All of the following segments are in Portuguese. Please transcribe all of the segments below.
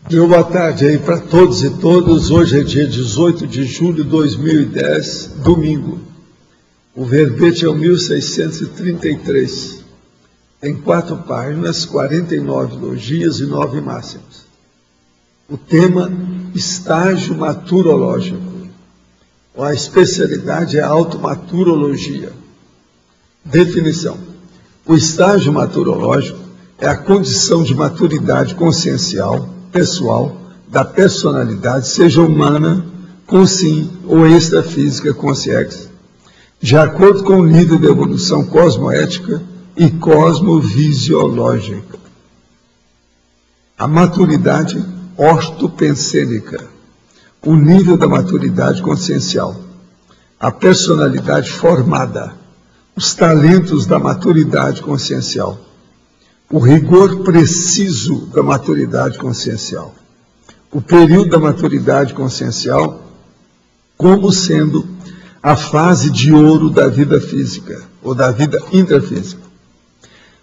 Boa tarde aí para todos e todas. Hoje é dia 18 de julho de 2010, domingo. O verbete é o 1633. Tem 4 páginas, 49 elogias e 9 máximas. O tema, estágio maturológico. A especialidade é a automaturologia. Definição. O estágio maturológico é a condição de maturidade consciencial, pessoal, da personalidade, seja humana, consim ou extrafísica, consciex, de acordo com o nível de evolução cosmoética e cosmovisiológica. A maturidade ortopensênica, o nível da maturidade consciencial, a personalidade formada, os talentos da maturidade consciencial, o rigor preciso da maturidade consciencial, o período da maturidade consciencial como sendo a fase de ouro da vida física ou da vida intrafísica.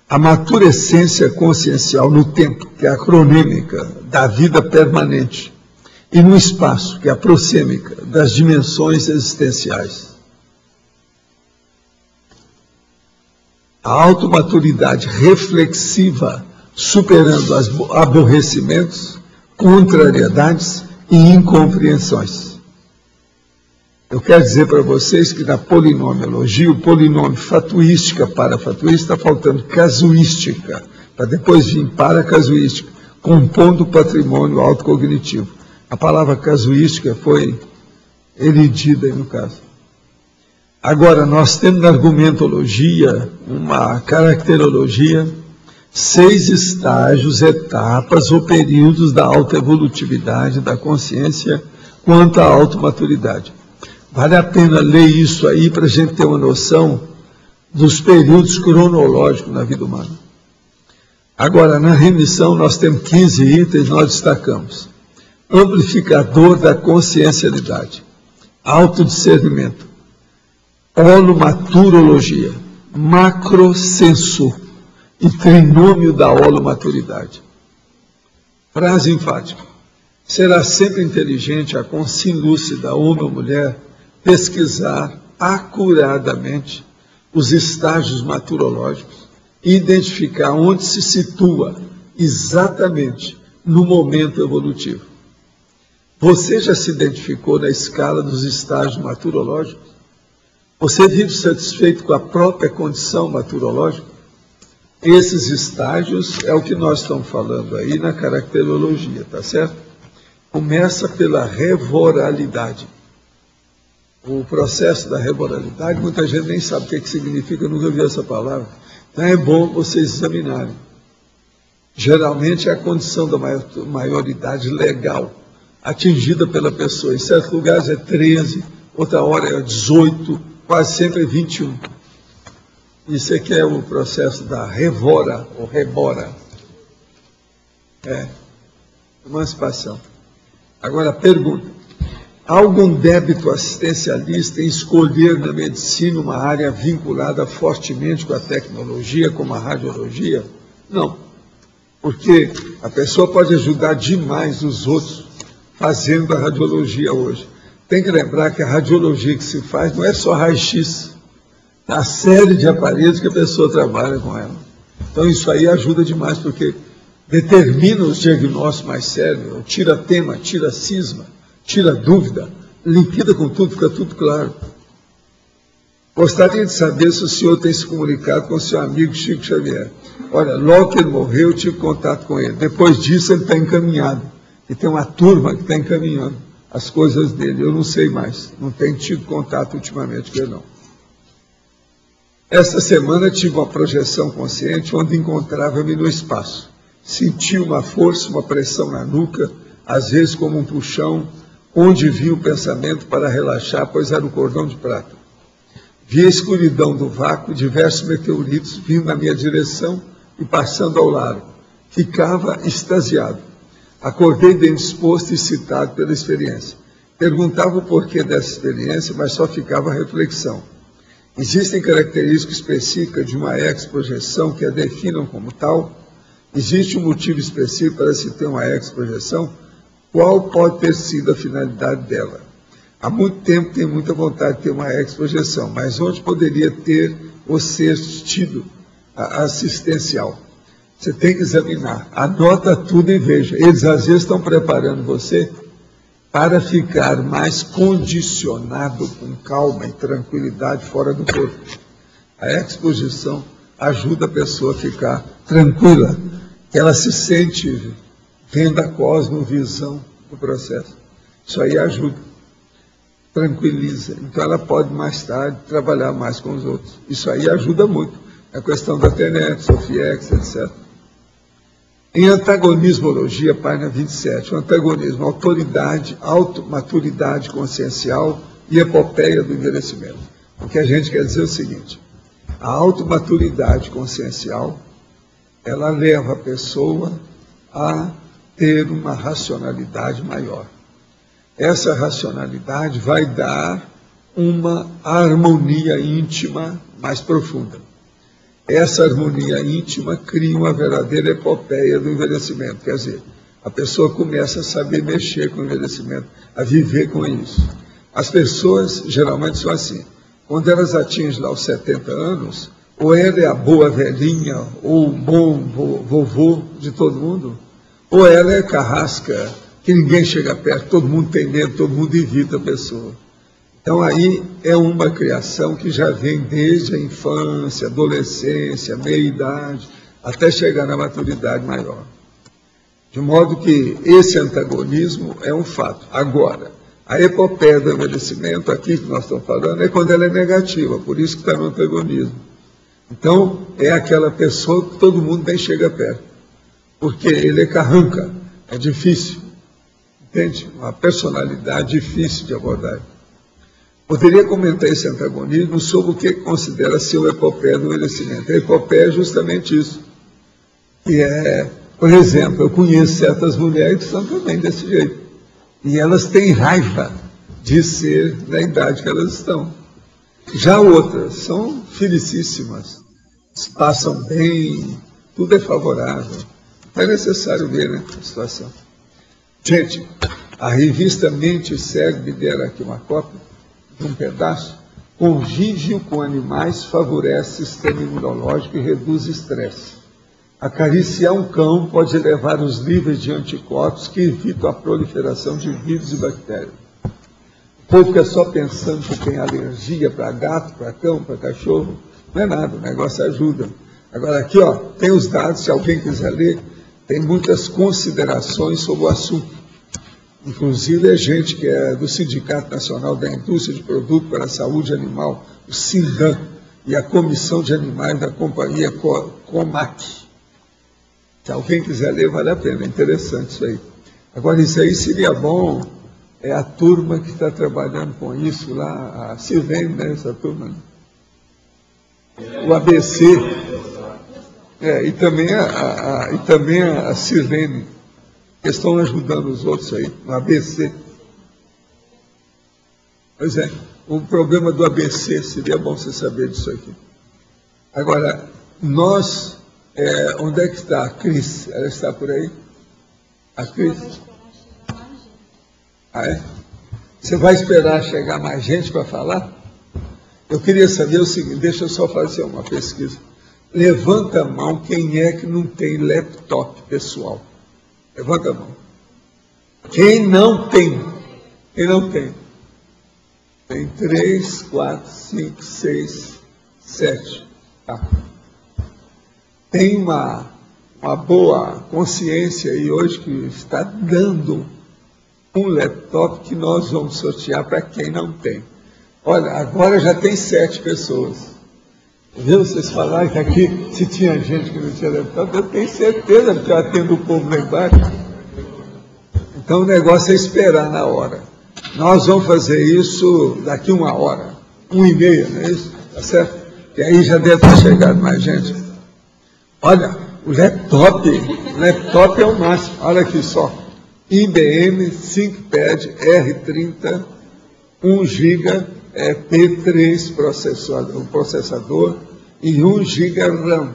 A maturescência consciencial no tempo, que é a cronêmica da vida permanente, e no espaço, que é a prosêmica das dimensões existenciais. A automaturidade reflexiva, superando aborrecimentos, contrariedades e incompreensões. Eu quero dizer para vocês que na polinomiologia, o polinômio fatuística para fatuística, está faltando casuística, para depois vir para casuística, compondo o patrimônio autocognitivo. A palavra casuística foi elidida aí no caso. Agora, nós temos na argumentologia, uma caracterologia, 6 estágios, etapas ou períodos da autoevolutividade da consciência quanto à automaturidade. Vale a pena ler isso aí para a gente ter uma noção dos períodos cronológicos na vida humana. Agora, na remissão, nós temos 15 itens, nós destacamos. Amplificador da consciencialidade, autodiscernimento, holomaturologia, macrosenso e trinômio da holomaturidade. Frase enfática. Será sempre inteligente a consciência lúcida, homem ou mulher, pesquisar acuradamente os estágios maturológicos e identificar onde se situa exatamente no momento evolutivo. Você já se identificou na escala dos estágios maturológicos? Você vive satisfeito com a própria condição maturológica? Esses estágios é o que nós estamos falando aí na caracterologia, tá certo? Começa pela revoralidade. O processo da revoralidade, muita gente nem sabe o que significa, eu nunca vi essa palavra. Então é bom vocês examinarem. Geralmente é a condição da maioridade legal, atingida pela pessoa. Em certos lugares é 13, outra hora é 18, quase sempre é 21. Isso aqui é o processo da revora, ou rebora. Emancipação. Agora, pergunta. Há algum débito assistencialista em escolher na medicina uma área vinculada fortemente com a tecnologia, como a radiologia? Não. Porque a pessoa pode ajudar demais os outros fazendo a radiologia hoje. Tem que lembrar que a radiologia que se faz não é só raio-x, é a série de aparelhos que a pessoa trabalha com ela. Então isso aí ajuda demais, porque determina os diagnósticos mais sérios, tira tema, tira cisma, tira dúvida, liquida com tudo, fica tudo claro. Gostaria de saber se o senhor tem se comunicado com o seu amigo Chico Xavier. Olha, logo que ele morreu, eu tive contato com ele. Depois disso, ele está encaminhado. E tem uma turma que está encaminhando as coisas dele. Eu não sei mais. Não tenho tido contato ultimamente com ele, não. Esta semana tive uma projeção consciente onde encontrava-me no espaço. Senti uma força, uma pressão na nuca, às vezes como um puxão, onde vi o pensamento para relaxar, pois era um cordão de prata. Vi a escuridão do vácuo, diversos meteoritos vindo na minha direção e passando ao lado. Ficava extasiado. Acordei bem disposto e excitado pela experiência. Perguntava o porquê dessa experiência, mas só ficava a reflexão. Existem características específicas de uma ex-projeção que a definam como tal? Existe um motivo específico para se ter uma ex-projeção? Qual pode ter sido a finalidade dela? Há muito tempo tenho muita vontade de ter uma ex-projeção, mas onde poderia ter ou ser tido a assistencial? Você tem que examinar, anota tudo e veja. Eles às vezes estão preparando você para ficar mais condicionado com calma e tranquilidade fora do corpo. A exposição ajuda a pessoa a ficar tranquila, que ela se sente vendo a cosmovisão do processo. Isso aí ajuda, tranquiliza. Então ela pode mais tarde trabalhar mais com os outros. Isso aí ajuda muito. A questão da TENET, Sofiex, etc. Em antagonismologia, página 27, o antagonismo, autoridade, automaturidade consciencial e epopeia do envelhecimento. O que a gente quer dizer é o seguinte: a automaturidade consciencial, ela leva a pessoa a ter uma racionalidade maior. Essa racionalidade vai dar uma harmonia íntima mais profunda. Essa harmonia íntima cria uma verdadeira epopeia do envelhecimento. Quer dizer, a pessoa começa a saber mexer com o envelhecimento, a viver com isso. As pessoas geralmente são assim. Quando elas atingem lá os 70 anos, ou ela é a boa velhinha, ou o bom vovô de todo mundo, ou ela é carrasca, que ninguém chega perto, todo mundo tem medo, todo mundo evita a pessoa. Então aí é uma criação que já vem desde a infância, adolescência, meia-idade, até chegar na maturidade maior. De modo que esse antagonismo é um fato. Agora, a epopeia do envelhecimento, aqui que nós estamos falando, é quando ela é negativa, por isso que está no antagonismo. Então, é aquela pessoa que todo mundo nem chega perto, porque ele é carranca, é difícil, entende? Uma personalidade difícil de abordar. Poderia comentar esse antagonismo sobre o que considera ser o epopeia do envelhecimento. A epopeia é justamente isso, que é, por exemplo, eu conheço certas mulheres que são também desse jeito, e elas têm raiva de ser na idade que elas estão. Já outras são felicíssimas, passam bem, tudo é favorável. Não é necessário ver, né, a situação. Gente, a revista Mente e Cérebro me deram aqui uma cópia de um pedaço. Convívio com animais favorece o sistema imunológico e reduz estresse. Acariciar um cão pode elevar os níveis de anticorpos que evitam a proliferação de vírus e bactérias. O povo fica só pensando que tem alergia para gato, para cão, para cachorro. Não é nada, o negócio ajuda. Agora aqui, ó, tem os dados, se alguém quiser ler, tem muitas considerações sobre o assunto. Inclusive, é gente que é do Sindicato Nacional da Indústria de Produtos para a Saúde Animal, o SINDAN, e a Comissão de Animais da Companhia COMAC. Se alguém quiser ler, vale a pena, é interessante isso aí. Agora, isso aí seria bom, é a turma que está trabalhando com isso lá, a Silvene, né, essa turma, o ABC, e também a Silvene, que estão ajudando os outros aí, no ABC. Pois é, o problema do ABC, seria bom você saber disso aqui. Agora, nós, onde é que está a Cris? Ela está por aí? A Cris? Ah, é? Você vai esperar chegar mais gente para falar? Eu queria saber o seguinte, deixa eu só fazer uma pesquisa. Levanta a mão quem é que não tem laptop pessoal. Levanta a mão. Quem não tem? Quem não tem? Tem 3, 4, 5, 6, 7. Tá. Tem uma boa consciência aí hoje que está dando um laptop que nós vamos sortear para quem não tem. Olha, agora já tem 7 pessoas. Viu? Vocês falaram que aqui, se tinha gente que não tinha laptop, eu tenho certeza que eu atendo o povo lá embaixo. Então o negócio é esperar na hora. Nós vamos fazer isso daqui 1 hora, 1h30, não é isso? Tá certo? E aí já deve ter chegado mais gente. Olha, o laptop é o máximo. Olha aqui só. IBM ThinkPad R30, 1 GB P3 processador e 1 GB RAM.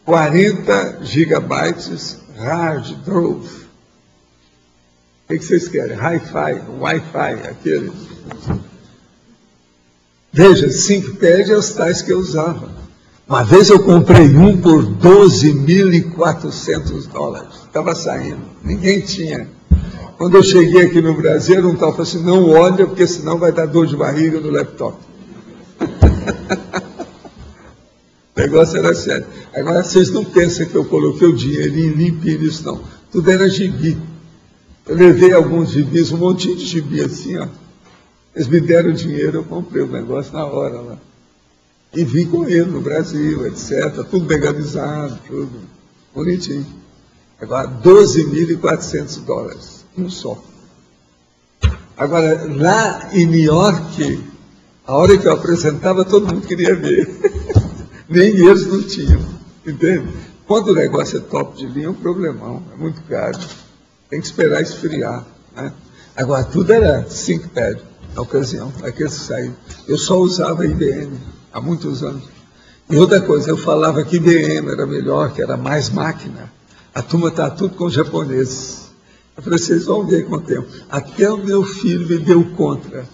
40 gigabytes hard drive. O que vocês querem? Hi-Fi, Wi-Fi, aquele. Veja, ThinkPad é os tais que eu usava. Uma vez eu comprei um por $12.400. Estava saindo, ninguém tinha. Quando eu cheguei aqui no Brasil, um tal falou assim, não olha, porque senão vai dar dor de barriga no laptop. O negócio era sério. Agora, vocês não pensam que eu coloquei o dinheirinho limpinho nisso, não. Tudo era gibi. Eu levei alguns gibis, um monte de gibi assim, ó. Eles me deram dinheiro, eu comprei o negócio na hora lá. E vim com ele no Brasil, etc. Tudo legalizado, tudo bonitinho. Agora, $12.400, um só. Agora, lá em New York, a hora que eu apresentava, todo mundo queria ver. Nem eles não tinham, entende? Quando o negócio é top de linha, é um problemão, é muito caro. Tem que esperar esfriar, né? Agora, tudo era ThinkPad, na ocasião, aqueles que saíram. Eu só usava IBM, há muitos anos. E outra coisa, eu falava que IBM era melhor, que era mais máquina. A turma está tudo com japoneses. Eu falei, vocês vão ver com o tempo. Até o meu filho me deu contra.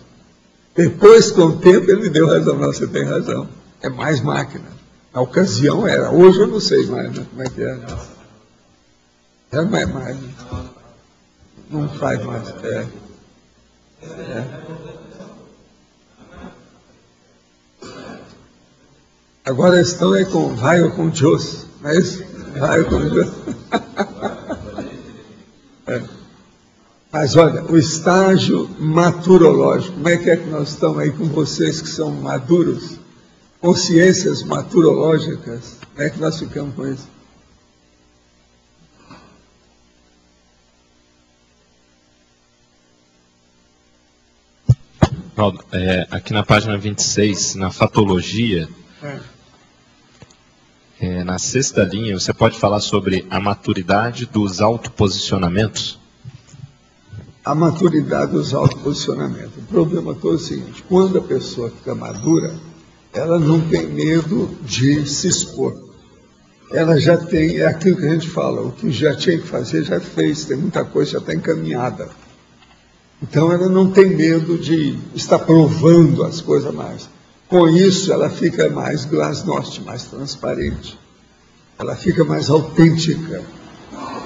Depois, com o tempo, ele me deu razão. Não, você tem razão. É mais máquina. Na ocasião era. Hoje eu não sei mais, né, como é que é. É mais, né? Não faz mais. Agora a questão é com vai ou com Deus, não é isso? Vai ou com Deus. Mas olha, o estágio maturológico, como é que nós estamos aí com vocês que são maduros? Consciências maturológicas, como é que nós ficamos com isso? Paulo, aqui na página 26, na fatologia, na sexta linha, você pode falar sobre a maturidade dos autoposicionamentos? A maturidade dos autoposicionamentos. O problema todo é o seguinte, quando a pessoa fica madura, ela não tem medo de se expor. Ela já tem, é aquilo que a gente fala, o que já tinha que fazer, já fez, tem muita coisa já está encaminhada. Então, ela não tem medo de estar provando as coisas mais. Com isso, ela fica mais glasnost, mais transparente. Ela fica mais autêntica.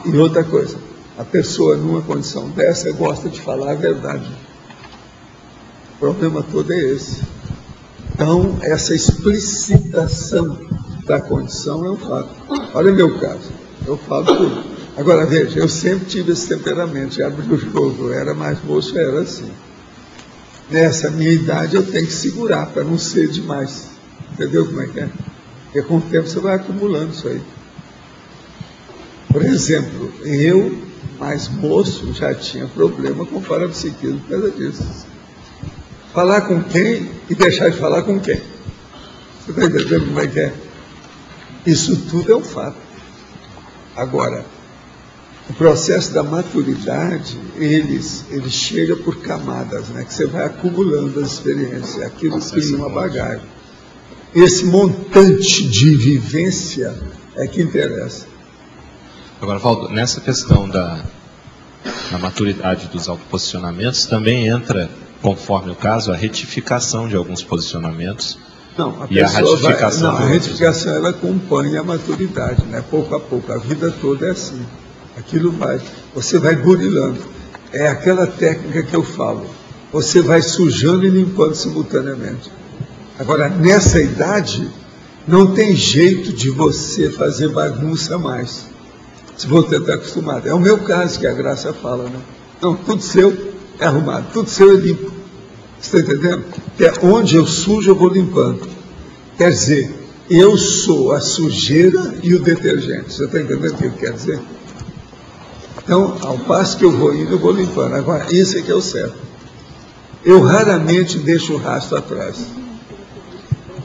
E outra coisa, a pessoa, numa condição dessa, gosta de falar a verdade. O problema todo é esse. Então, essa explicitação da condição é um fato. Olha o meu caso, eu falo tudo. Agora, veja, eu sempre tive esse temperamento, já abri o jogo, eu era mais moço, eu era assim. Nessa minha idade, eu tenho que segurar para não ser demais. Entendeu como é que é? Porque com o tempo você vai acumulando isso aí. Por exemplo, eu, mais moço, já tinha problema com parapsiquismo por causa disso. Falar com quem e deixar de falar com quem? Você está entendendo como é que é? Isso tudo é um fato. Agora, o processo da maturidade, ele chega por camadas, né? Que você vai acumulando as experiências, aquilo cria uma bagagem. Esse montante de vivência é que interessa. Agora, Valdo, nessa questão da maturidade dos autoposicionamentos, também entra, conforme o caso, a retificação de alguns posicionamentos. Não, e a ratificação. A retificação ela acompanha a maturidade, né? Pouco a pouco, a vida toda é assim. Aquilo você vai burilando. É aquela técnica que eu falo. Você vai sujando e limpando simultaneamente. Agora, nessa idade, não tem jeito de você fazer bagunça mais. Se você está acostumado. É o meu caso que a Graça fala, né? Não, tudo seu é arrumado, tudo seu é limpo. Você está entendendo? Que é onde eu sujo, eu vou limpando. Quer dizer, eu sou a sujeira e o detergente. Você está entendendo o que quer dizer? Então, ao passo que eu vou indo, eu vou limpando. Agora, isso é que é o certo. Eu raramente deixo o rastro atrás.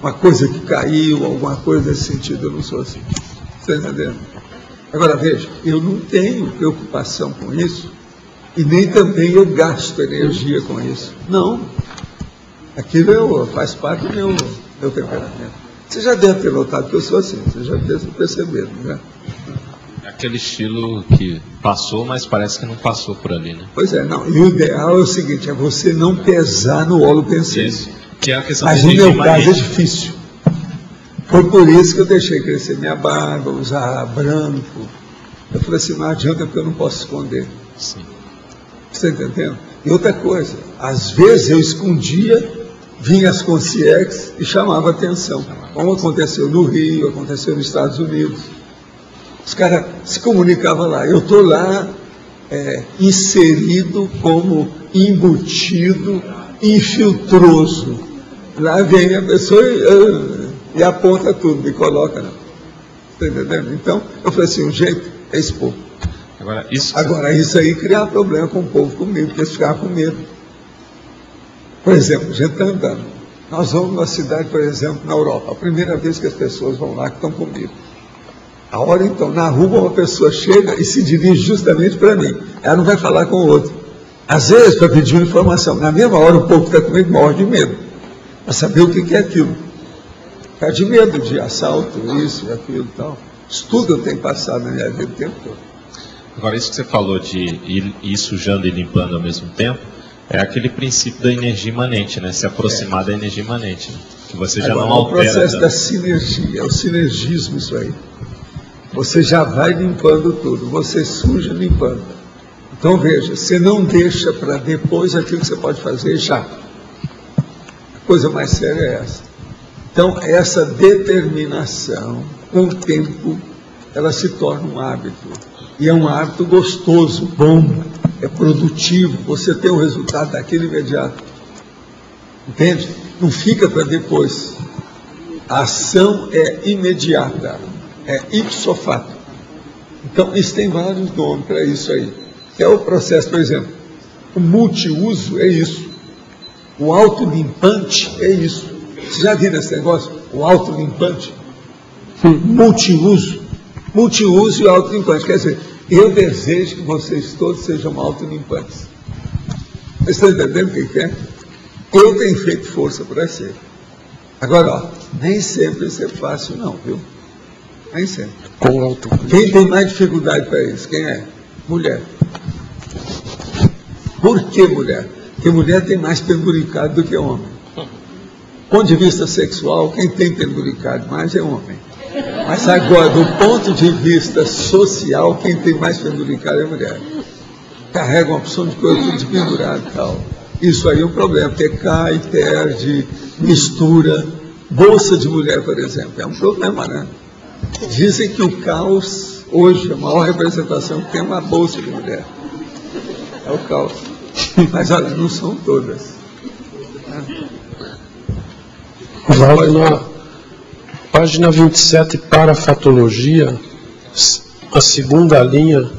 Uma coisa que caiu, alguma coisa nesse sentido, eu não sou assim. Está entendendo? Agora, veja, eu não tenho preocupação com isso e nem também eu gasto energia com isso. Não. Aquilo faz parte do meu temperamento. Você já deve ter notado que eu sou assim, você já deve ter percebido, né? É aquele estilo que passou, mas parece que não passou por ali, né? Pois é, não. E o ideal é o seguinte, é você não pesar no holopensene. Isso, que é a questão Mas da no meu energia caso é magnética. difícil. Foi por isso que eu deixei crescer minha barba, usar branco. Eu falei assim, não adianta porque eu não posso esconder. Sim. Você está entendendo? E outra coisa, às vezes eu escondia, vinha as concierges e chamava atenção. Como aconteceu no Rio, aconteceu nos Estados Unidos. Os caras se comunicavam lá. Eu estou lá inserido como embutido, infiltroso. Lá vem a pessoa e aponta tudo, me coloca. Não. Está entendendo? Então, eu falei assim, o jeito é expor. Agora, isso aí criava problema com o povo comigo, porque eles ficavam com medo. Por exemplo, a gente está andando. Nós vamos numa cidade, por exemplo, na Europa. A primeira vez que as pessoas vão lá, que estão comigo. A hora, então, na rua, uma pessoa chega e se dirige justamente para mim. Ela não vai falar com o outro. Às vezes, para pedir uma informação. Na mesma hora, o povo que está comigo morre de medo. Para saber o que é aquilo. Está de medo de assalto, isso e aquilo e tal. Isso tudo eu tenho passado na minha vida o tempo todo. Agora, isso que você falou de ir sujando e limpando ao mesmo tempo, é aquele princípio da energia imanente, né? Se aproximar da energia imanente, né? Que você já agora, não altera. É o processo da sinergia, é o sinergismo isso aí. Você já vai limpando tudo, você suja limpando. Então veja, você não deixa para depois aquilo que você pode fazer já. A coisa mais séria é essa. Então essa determinação, com o tempo, ela se torna um hábito. E é um hábito gostoso, bom, é produtivo, você tem o resultado daquele imediato. Entende? Não fica para depois. A ação é imediata, é ipso facto. Então, isso tem vários nomes para isso aí. Que é o processo, por exemplo, o multiuso é isso. O autolimpante é isso. Você já viu esse negócio? O autolimpante? Multiuso. Multiuso e autolimpante. Quer dizer, eu desejo que vocês todos sejam autolimpantes. Vocês estão entendendo o que é? Eu tenho feito força para ser. Agora, ó, nem sempre isso é fácil não, viu? Nem sempre. Quem tem mais dificuldade para isso? Quem é? Mulher. Por que mulher? Porque mulher tem mais penduricado do que homem. Do ponto de vista sexual, quem tem penduricado mais é homem. Mas agora, do ponto de vista social, quem tem mais penduricado é mulher. Carrega uma opção de coisa tudo de pendurado e tal. Isso aí é um problema, porque cai, perde, mistura. Bolsa de mulher, por exemplo, é um problema, né? Dizem que o caos, hoje, a maior representação que tem é uma bolsa de mulher. É o caos. Mas olha, não são todas. Valdo, na página 27, parafatologia, a segunda linha,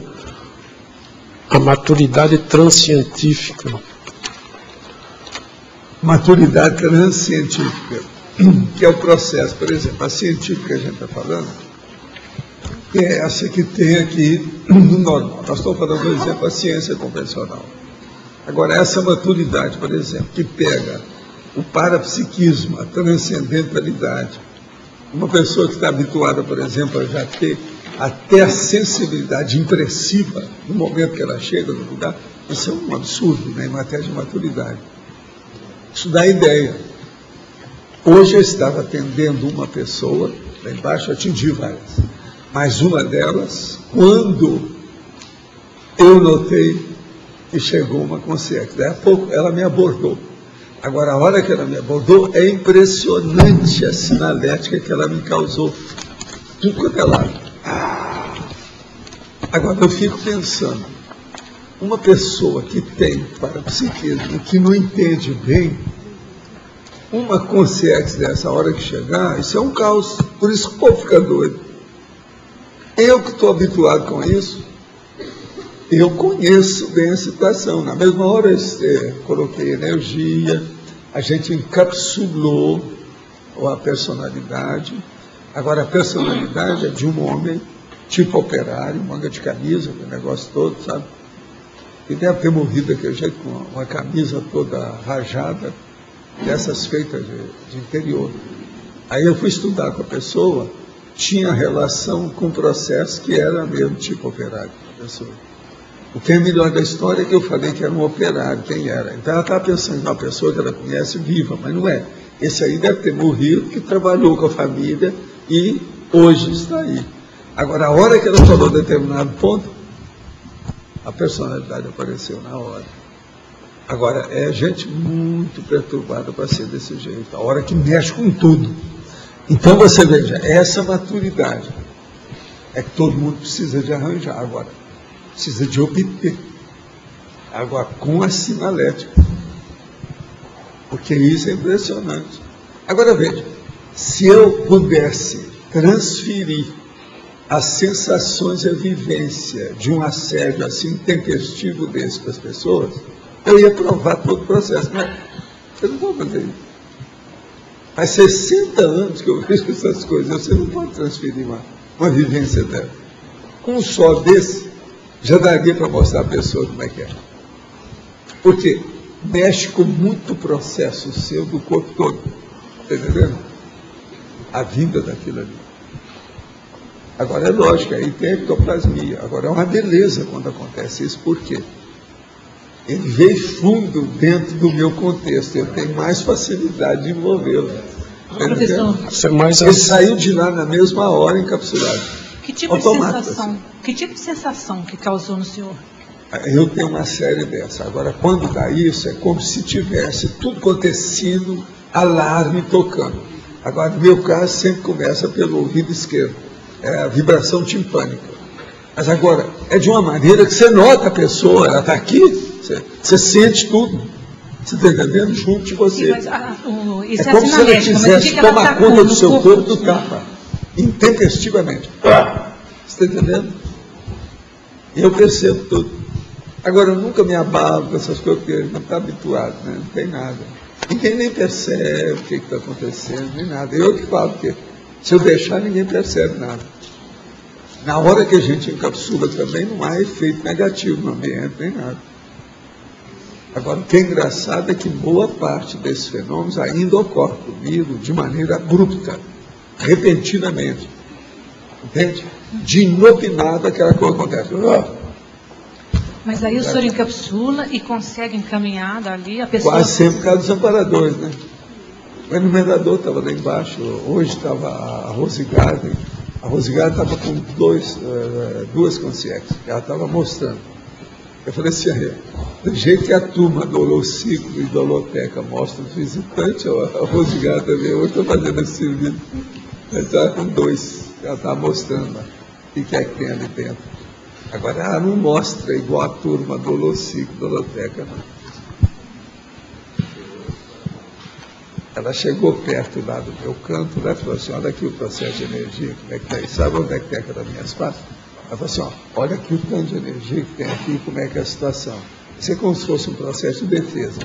a maturidade transcientífica. Maturidade transcientífica, que é o processo, por exemplo, a científica que a gente está falando, que é essa que tem aqui no normal. Nós estamos falando, por exemplo, a ciência convencional. Agora, essa maturidade, por exemplo, que pega o parapsiquismo, a transcendentalidade, uma pessoa que está habituada, por exemplo, a já ter até a sensibilidade impressiva no momento que ela chega no lugar, isso é um absurdo, né, em matéria de maturidade. Isso dá ideia. Hoje eu estava atendendo uma pessoa, lá embaixo atendi várias, mas uma delas, quando eu notei que chegou uma consciência, daí a pouco ela me abordou. Agora, a hora que ela me abordou, é impressionante a sinalética que ela me causou. Tudo quanto é lado. Agora, eu fico pensando, uma pessoa que tem parapsiquismo, que não entende bem, uma consciência dessa hora que chegar, isso é um caos. Por isso que o povo fica doido. Eu que estou habituado com isso, eu conheço bem a situação. Na mesma hora eu coloquei energia, a gente encapsulou a personalidade. Agora, a personalidade é de um homem, tipo operário, manga de camisa, o negócio todo, sabe? E deve ter morrido daquele jeito, com uma camisa toda rajada, dessas feitas de interior. Aí eu fui estudar com a pessoa, tinha relação com o processo que era mesmo tipo operário da pessoa. O que é melhor da história é que eu falei que era um operário, quem era. Então ela estava pensando em uma pessoa que ela conhece viva, mas não é. Esse aí deve ter morrido, que trabalhou com a família e hoje está aí. Agora, a hora que ela falou determinado ponto, a personalidade apareceu na hora. Agora, é gente muito perturbada para ser desse jeito, a hora que mexe com tudo. Então, você veja, essa maturidade é que todo mundo precisa de arranjar agora. Precisa de obter. Agora, com a sinalética. Porque isso é impressionante. Agora, veja, se eu pudesse transferir as sensações e a vivência de um assédio assim tempestivo desse para as pessoas, eu ia provar todo o processo. Mas você não pode fazer isso. Faz 60 anos que eu vejo essas coisas. Você não pode transferir uma vivência dela. Com um só desse, já daria para mostrar a pessoa como é que é. Porque mexe com muito processo seu do corpo todo. Está entendendo? A vinda daquilo ali. Agora é lógico, aí tem a ectoplasmia. Agora é uma beleza quando acontece isso. Por quê? Ele veio fundo dentro do meu contexto. Eu tenho mais facilidade de envolvê-lo. Ele saiu de lá na mesma hora encapsulado. Que tipo de sensação? Assim. Que tipo de sensação que causou no senhor? Eu tenho uma série dessa. Agora, quando dá isso, é como se tivesse tudo acontecendo, alarme tocando. Agora, no meu caso, sempre começa pelo ouvido esquerdo. É a vibração timpânica. Mas agora, é de uma maneira que você nota a pessoa, ela está aqui, você sente tudo. Você está entendendo? Junto de você. Sim, mas, isso é como se ela quisesse tomar conta do seu corpo do tapa. Intempestivamente. Você está entendendo? E eu percebo tudo. Agora, eu nunca me abalo com essas coisas, porque não está habituado, né? Não tem nada. Ninguém nem percebe o que está acontecendo, nem nada. Eu que falo, porque se eu deixar, ninguém percebe nada. Na hora que a gente encapsula também, não há efeito negativo no ambiente, nem nada. Agora, o que é engraçado é que boa parte desses fenômenos ainda ocorre comigo de maneira abrupta, repentinamente. Entende? De inopinado aquela coisa acontece. Mas aí o senhor encapsula e consegue encaminhar dali a pessoa... Quase sempre por causa dos amparadores, né? O enumerador estava lá embaixo, hoje estava a Rosigarden. A Rosigarden estava com duas consciências, ela estava mostrando. Eu falei assim, do jeito que a turma do Holociclo e da Holoteca mostra os visitantes, a Rosigarden também hoje está fazendo esse serviço. Ela estava com dois, ela estava mostrando o que é que tem ali dentro. Agora, ela não mostra igual a turma do Holociclo e da Holoteca, não. Ela chegou perto lá do meu canto, né, e falou assim, olha aqui o processo de energia, como é que está aí? Sabe onde é que tem aquelas minhas partes? Ela falou assim, olha aqui o tanto de energia que tem aqui, como é que é a situação. Isso é como se fosse um processo de defesa.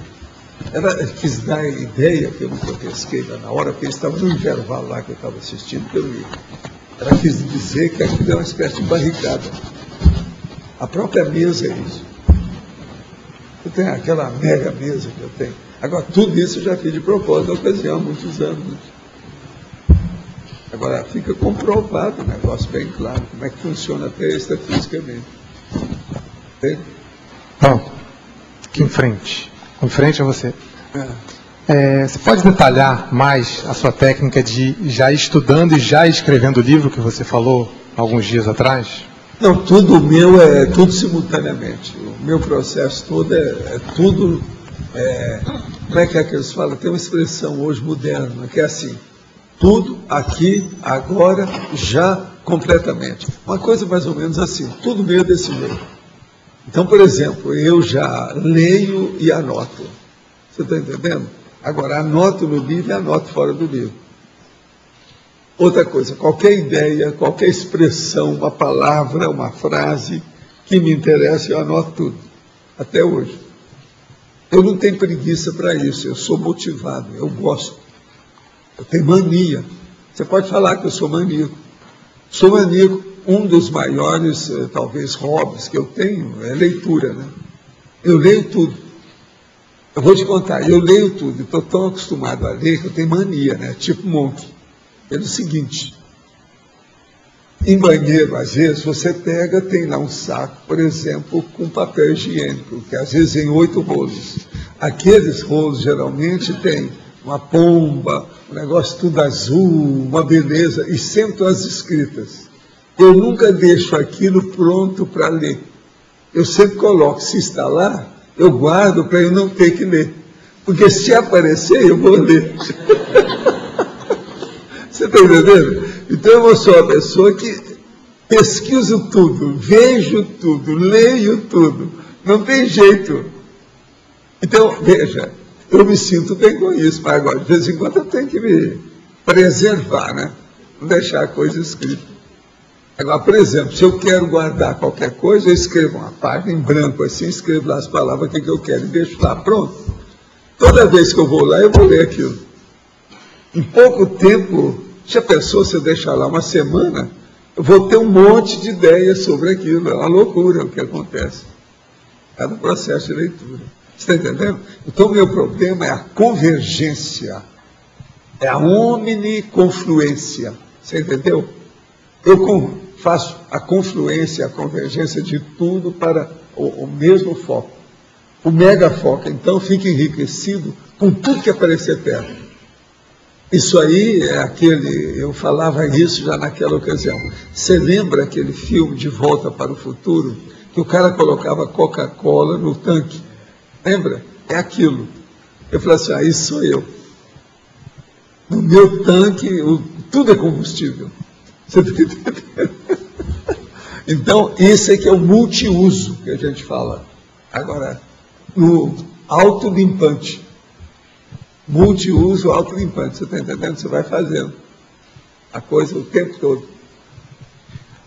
Ela quis dar a ideia, que eu não pesquei lá na hora, porque eles estavam no intervalo lá que eu estava assistindo pelo livro. Ela quis dizer que aquilo é uma espécie de barricada. A própria mesa é isso. Eu tenho aquela mega mesa que eu tenho. Agora, tudo isso eu já fiz de propósito na ocasião, há muitos anos. Agora, fica comprovado o negócio bem claro, como é que funciona até estatisticamente. Entende? Bom, aqui em frente a você. Você pode detalhar mais a sua técnica de já estudando e já escrevendo o livro que você falou alguns dias atrás? Não, tudo meu é tudo simultaneamente. O meu processo todo é tudo... como é que eles falam? Tem uma expressão hoje moderna, que é assim, tudo aqui, agora, já, completamente. Uma coisa mais ou menos assim, tudo meio desse jeito. Então, por exemplo, eu já leio e anoto. Você está entendendo? Agora, anoto no livro e anoto fora do livro. Outra coisa, qualquer ideia, qualquer expressão, uma palavra, uma frase que me interessa, eu anoto tudo. Até hoje. Eu não tenho preguiça para isso, eu sou motivado, eu gosto. Eu tenho mania. Você pode falar que eu sou maníaco. Sou maníaco, um dos maiores, talvez, hobbies que eu tenho é leitura, né? Eu leio tudo. Eu vou te contar, eu leio tudo, estou tão acostumado a ler que eu tenho mania, né? Tipo monk. Pelo seguinte, em banheiro, às vezes, você pega, tem lá um saco, por exemplo, com papel higiênico, que às vezes tem 8 rolos. Aqueles rolos, geralmente, tem uma pomba, um negócio tudo azul, uma beleza, e sempre as escritas. Eu nunca deixo aquilo pronto para ler. Eu sempre coloco, se está lá, eu guardo para eu não ter que ler. Porque se aparecer, eu vou ler. Você está entendendo? Então eu sou a pessoa que pesquiso tudo, vejo tudo, leio tudo. Não tem jeito. Então, veja, eu me sinto bem com isso, mas agora, de vez em quando, eu tenho que me preservar, né? Não deixar a coisa escrita. Agora, por exemplo, se eu quero guardar qualquer coisa, eu escrevo uma página em branco, assim, escrevo lá as palavras que eu quero e deixo lá, pronto. Toda vez que eu vou lá, eu vou ler aquilo. Em pouco tempo, se a pessoa, se eu deixar lá uma semana, eu vou ter um monte de ideias sobre aquilo. É uma loucura o que acontece. É no processo de leitura. Você está entendendo? Então, o meu problema é a convergência. É a omniconfluência. Você entendeu? Eu faço a confluência, a convergência de tudo para o mesmo foco. O mega foco, então, fica enriquecido com tudo que aparecer perto. Isso aí é aquele, eu falava isso já naquela ocasião. Você lembra aquele filme De Volta para o Futuro, que o cara colocava Coca-Cola no tanque? Lembra? É aquilo. Eu falei assim, isso sou eu. No meu tanque, tudo é combustível. Você está entendendo? Então, esse é que é o multiuso que a gente fala. Agora, no autolimpante. Multiuso, autolimpante. Você está entendendo? Você vai fazendo a coisa o tempo todo.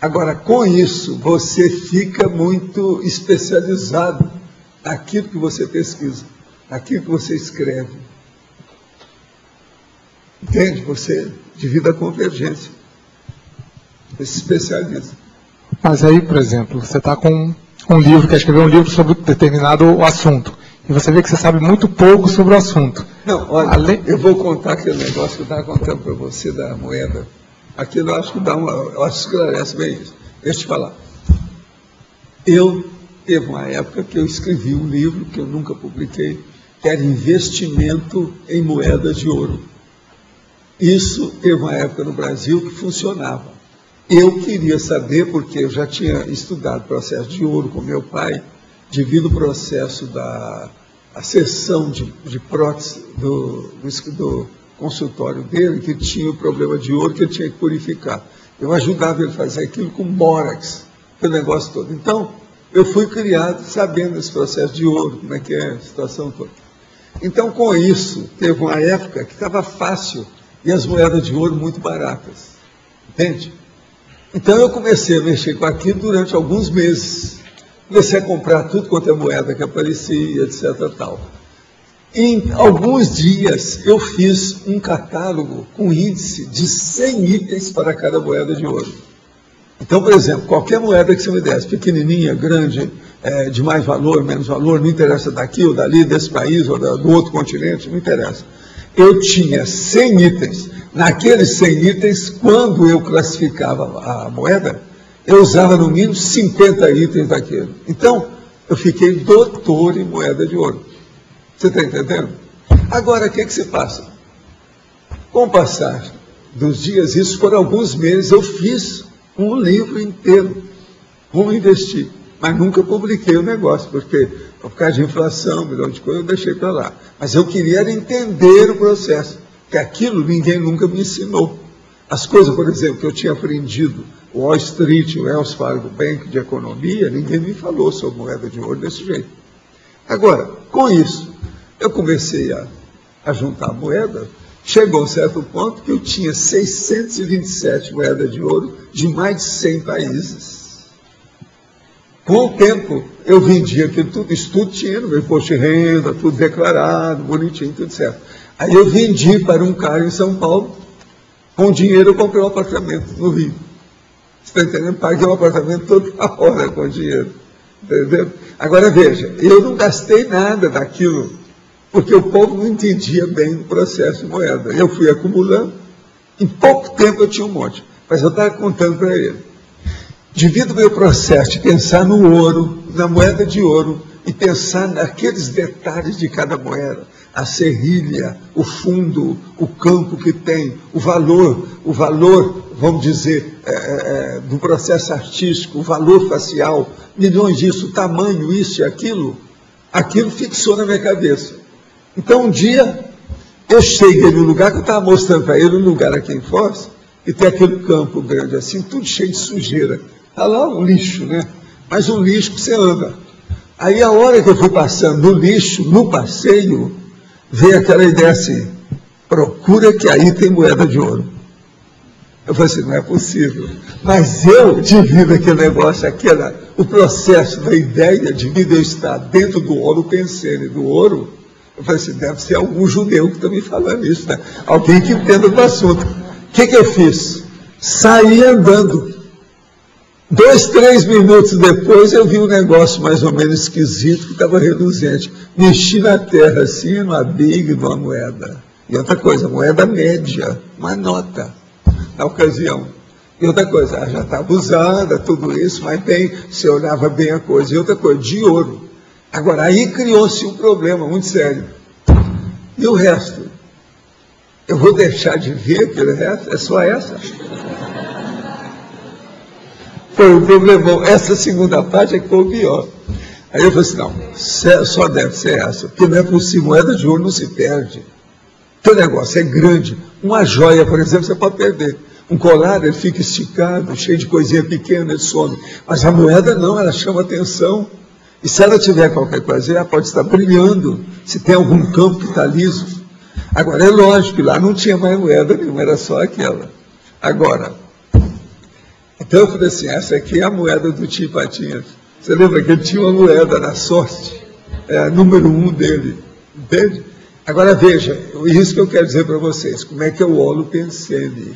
Agora, com isso, você fica muito especializado naquilo que você pesquisa, naquilo que você escreve. Entende? Você divide a convergência. Você se especializa. Mas aí, por exemplo, você está com um livro, quer escrever um livro sobre determinado assunto, e você vê que você sabe muito pouco sobre o assunto. Não, olha, eu vou contar aquele negócio que eu estava contando para você da moeda. Aquilo eu acho que eu acho que esclarece bem isso. Deixa eu te falar. Teve uma época que eu escrevi um livro que eu nunca publiquei, que era Investimento em Moedas de Ouro. Isso teve uma época no Brasil que funcionava. Eu queria saber, porque eu já tinha estudado processo de ouro com meu pai, devido ao processo da acessão de prótese do consultório dele, que tinha o problema de ouro que ele tinha que purificar. Eu ajudava ele a fazer aquilo com bórax, aquele negócio todo. Então, eu fui criado sabendo esse processo de ouro, como é que é a situação toda. Então, com isso, teve uma época que estava fácil e as moedas de ouro muito baratas. Entende? Então, eu comecei a mexer com aquilo durante alguns meses. Comecei a comprar tudo quanto é moeda que aparecia, etc. Tal. Em alguns dias, eu fiz um catálogo com índice de 100 itens para cada moeda de ouro. Então, por exemplo, qualquer moeda que você me desse, pequenininha, grande, de mais valor, menos valor, não interessa daqui ou dali, desse país ou do outro continente, não interessa. Eu tinha 100 itens. Naqueles 100 itens, quando eu classificava a moeda, eu usava no mínimo 50 itens daquele. Então, eu fiquei doutor em moeda de ouro. Você está entendendo? Agora, o que se passa? Com o passar dos dias, isso foram alguns meses, eu fiz um livro inteiro. Vou investir. Mas nunca publiquei o negócio, porque por causa de inflação, um milhão de coisas, eu deixei para lá. Mas eu queria entender o processo, que aquilo ninguém nunca me ensinou. As coisas, por exemplo, que eu tinha aprendido, o Wall Street, o Wells Fargo Bank de economia, ninguém me falou sobre moeda de ouro desse jeito. Agora, com isso, eu comecei a juntar moeda, chegou a um certo ponto que eu tinha 627 moedas de ouro de mais de 100 países. Com o tempo, eu vendia aquilo tudo, isso tudo tinha no meu imposto de renda, tudo declarado, bonitinho, tudo certo. Aí eu vendi para um cara em São Paulo, com dinheiro eu comprei um apartamento no Rio. Você está entendendo? Paguei um apartamento toda hora com dinheiro. Entendeu? Agora veja, eu não gastei nada daquilo, porque o povo não entendia bem o processo de moeda. Eu fui acumulando, Em pouco tempo eu tinha um monte, mas eu estava contando para ele. Devido ao meu processo de pensar no ouro, na moeda de ouro, e pensar naqueles detalhes de cada moeda, a serrilha, o fundo, o campo que tem, o valor, vamos dizer, do processo artístico, o valor facial, milhões disso, o tamanho, isso e aquilo fixou na minha cabeça. Então um dia eu cheguei no lugar que eu estava mostrando para ele, um lugar aqui em Foz, e tem aquele campo grande assim, tudo cheio de sujeira. Está lá um lixo, né? Mas um lixo que você anda. Aí a hora que eu fui passando no lixo, no passeio, veio aquela ideia assim, procura que aí tem moeda de ouro. Eu falei assim, não é possível. Mas eu divido aquele negócio, o processo da ideia de vida eu estar dentro do ouro, pensando do ouro. Eu falei assim, deve ser algum judeu que está me falando isso, né? Alguém que entenda do assunto. O que eu fiz? Saí andando. 2, 3 minutos depois eu vi um negócio mais ou menos esquisito que estava reluzente. Mexi na terra assim, numa big, numa moeda. E outra coisa, moeda média, uma nota, na ocasião. E outra coisa, já estava usada, tudo isso, mas bem, você olhava bem a coisa. E outra coisa, de ouro. Agora, aí criou-se um problema muito sério. E o resto? Eu vou deixar de ver aquele resto? É só essa? Foi um problemão. Essa segunda parte é que foi o pior. Aí eu falei assim, não, só deve ser essa, porque não é possível, moeda de ouro não se perde. Teu negócio é grande. Uma joia, por exemplo, você pode perder. Um colar, ele fica esticado, cheio de coisinha pequena, ele some. Mas a moeda não, ela chama atenção. E se ela tiver qualquer coisa, ela pode estar brilhando, se tem algum campo que está liso. Agora, é lógico que lá não tinha mais moeda nenhuma, era só aquela. Agora, então eu falei assim, essa aqui é a moeda do tio Patinhas. Você lembra que ele tinha uma moeda na sorte, número 1 dele, entende? Agora veja, isso que eu quero dizer para vocês, como é que eu olho o pensene.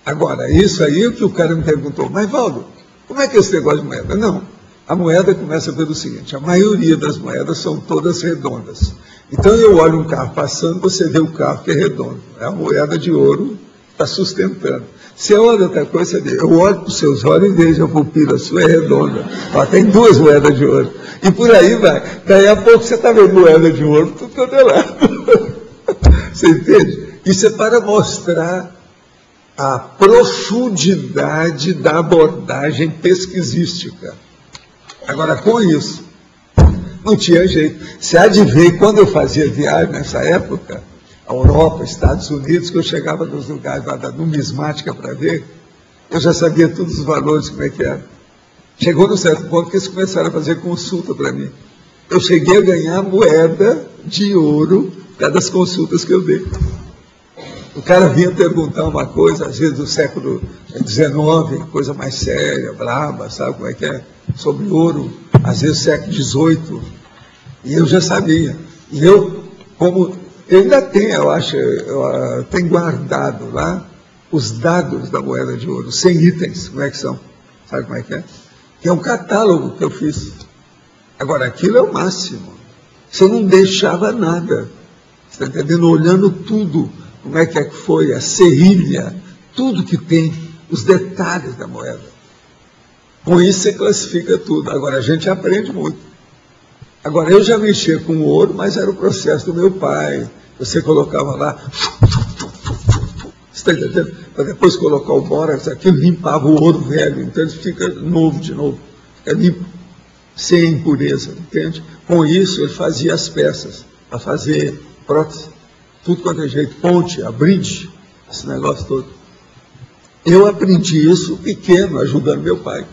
Agora, isso aí é o que o cara me perguntou, mas Valdo, como é que é esse negócio de moeda? Não, a moeda começa pelo seguinte, a maioria das moedas são todas redondas. Então eu olho um carro passando, você vê o carro que é redondo, é a moeda de ouro que está sustentando. Você olha outra coisa, você vê, eu olho para os seus olhos e vejo a pupila sua é redonda. Ó, tem 2 moedas de ouro. E por aí vai. Daí a pouco você está vendo moeda de ouro, tudo todo lado. Você entende? Isso é para mostrar a profundidade da abordagem pesquisística. Agora, com isso, não tinha jeito. Você há de ver, quando eu fazia viagem nessa época, a Europa, Estados Unidos, que eu chegava nos lugares lá da numismática para ver, eu já sabia todos os valores, como é que era. Chegou num certo ponto que eles começaram a fazer consulta para mim. Eu cheguei a ganhar moeda de ouro por causa das consultas que eu dei. O cara vinha perguntar uma coisa, às vezes do século XIX, coisa mais séria, braba, sabe como é que é? Sobre ouro, às vezes século XVIII. E eu já sabia. E eu, como eu ainda tenho, eu acho, eu tenho guardado lá os dados da moeda de ouro, 100 itens, como é que são? Sabe como é? Que é um catálogo que eu fiz. Agora, aquilo é o máximo. Você não deixava nada. Você está entendendo? Olhando tudo, como é que foi, a serrilha, tudo que tem, os detalhes da moeda. Com isso você classifica tudo. Agora, a gente aprende muito. Agora, eu já mexia com ouro, mas era o processo do meu pai. Você colocava lá, você está entendendo? Para depois colocar o bórax, aquilo limpava o ouro velho, então ele fica novo de novo, fica limpo, sem impureza, entende? Com isso, ele fazia as peças, para fazer prótese, tudo quanto é jeito, ponte, a bridge, esse negócio todo. Eu aprendi isso pequeno, ajudando meu pai.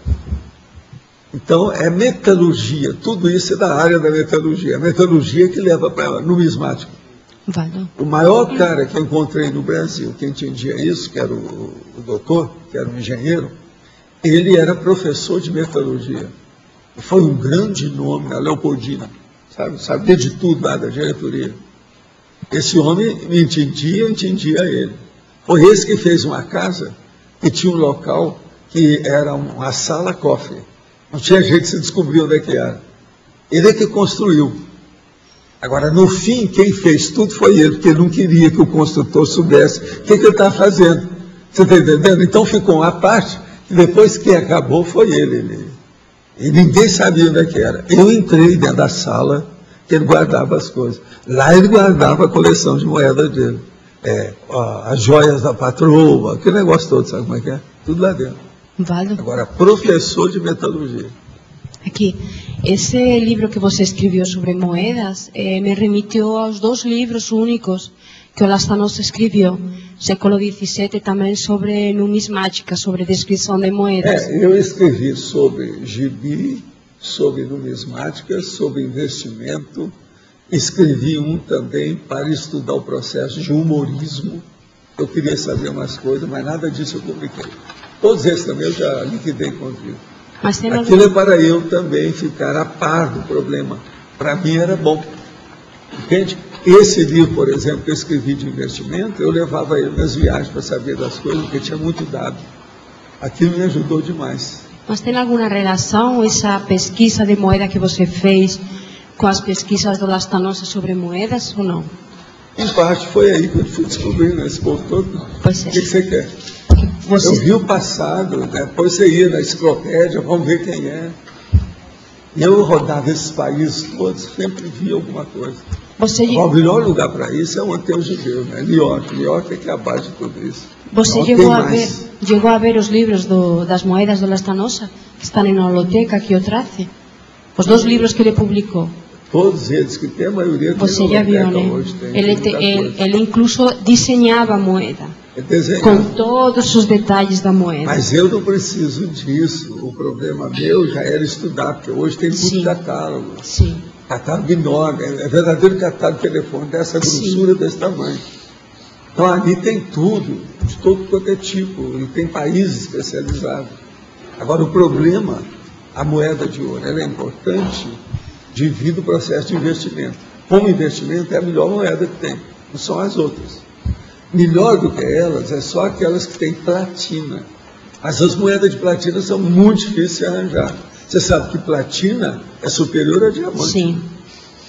Então, é metalurgia, tudo isso é da área da metalurgia. A metalurgia que leva para a numismática. Valeu. O maior cara que eu encontrei no Brasil, que entendia isso, que era o doutor, que era um engenheiro, ele era professor de metalurgia. Foi um grande nome na Leopoldina, sabe? Sabia de tudo lá da diretoria. Esse homem me entendia, eu entendia ele. Foi esse que fez uma casa que tinha um local que era uma sala-cofre. Não tinha jeito de se descobrir onde é que era. Ele é que construiu. Agora, no fim, quem fez tudo foi ele, porque ele não queria que o construtor soubesse o que ele estava fazendo. Você está entendendo? Então ficou uma parte, que depois que acabou foi ele. E ninguém sabia onde é que era. Eu entrei dentro da sala, que ele guardava as coisas. Lá ele guardava a coleção de moedas dele. As joias da patroa, aquele negócio todo, sabe como é que é? Tudo lá dentro. Valdo, Agora, professor de metalurgia. aqui, esse livro que você escreveu sobre moedas me remitiu aos 2 livros únicos que o Lastanosa escreveu, século XVII, também sobre numismática, sobre descrição de moedas. Eu escrevi sobre gibi, sobre numismática, sobre investimento. Escrevi um também para estudar o processo de humorismo. Eu queria saber umas coisas, mas nada disso eu publiquei. Todos esses também eu já liquidei com o livro. Mas tem Aquilo é para eu também ficar a par do problema. Para mim era bom. Entende? Esse livro, por exemplo, que eu escrevi de investimento, eu levava ele nas viagens para saber das coisas, porque tinha muito dado. Aquilo me ajudou demais. Mas tem alguma relação essa pesquisa de moeda que você fez com as pesquisas do Lastanosa sobre moedas ou não? Em parte foi aí que eu fui descobrindo esse povo todo. Pois é. O que você quer? Você... Eu vi o passado, né? Depois você ia na enciclopédia, vamos ver quem é. E eu rodava esses países todos, sempre via alguma coisa. O melhor lugar para isso é onde tem os judeus, né? New York é que é a base de tudo isso. Você chegou a ver os livros das moedas do Lastanosa, que estão na holoteca que eu trace? Os 2 livros que ele publicou. Todos eles, que tem a maioria que você já viu, né? Hoje tem ele incluso desenhava a moeda, com todos os detalhes da moeda. Mas eu não preciso disso. O problema meu já era estudar, porque hoje tem muito catálogo. Sim. Catálogo enorme, é verdadeiro catálogo de telefone, dessa grossura, desse tamanho. Então ali tem tudo, de todo quanto é tipo, e tem países especializados. Agora o problema, a moeda de ouro, ela é importante devido ao processo de investimento. Como investimento é a melhor moeda que tem, não são as outras. Melhor do que elas é só aquelas que têm platina. As moedas de platina são muito difíceis de arranjar. Você sabe que platina é superior a diamante. Sim.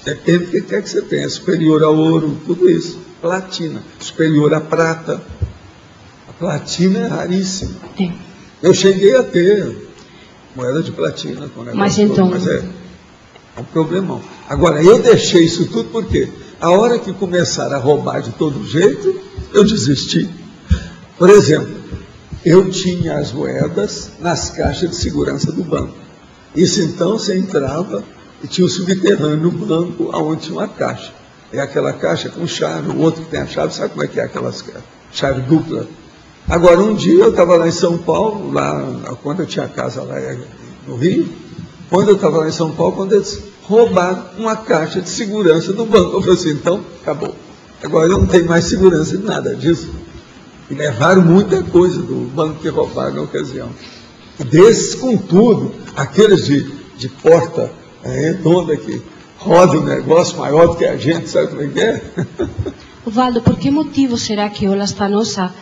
Depende do que quer que você tenha. É superior ao ouro, tudo isso. Platina. Superior à prata. A platina é raríssima. É. Eu cheguei a ter moeda de platina. Com mas então... Mas é um problemão. Agora, eu deixei isso tudo porque a hora que começaram a roubar de todo jeito, eu desisti. Por exemplo, eu tinha as moedas nas caixas de segurança do banco. Isso então você entrava e tinha um subterrâneo no banco onde tinha uma caixa. É aquela caixa com chave, o outro que tem a chave, sabe como é que é aquelas chave dupla? Agora, um dia eu estava lá em São Paulo, lá quando eu tinha casa lá no Rio, quando eu estava lá em São Paulo, quando eles roubaram uma caixa de segurança do banco. Eu falei assim, então, acabou. Agora eu não tenho mais segurança de nada disso. E levaram muita coisa do banco que roubaram na ocasião. Desses, contudo, aqueles de porta redonda que roda um negócio maior do que a gente, sabe como é que é? Valdo, por que motivo será que o Lastanosa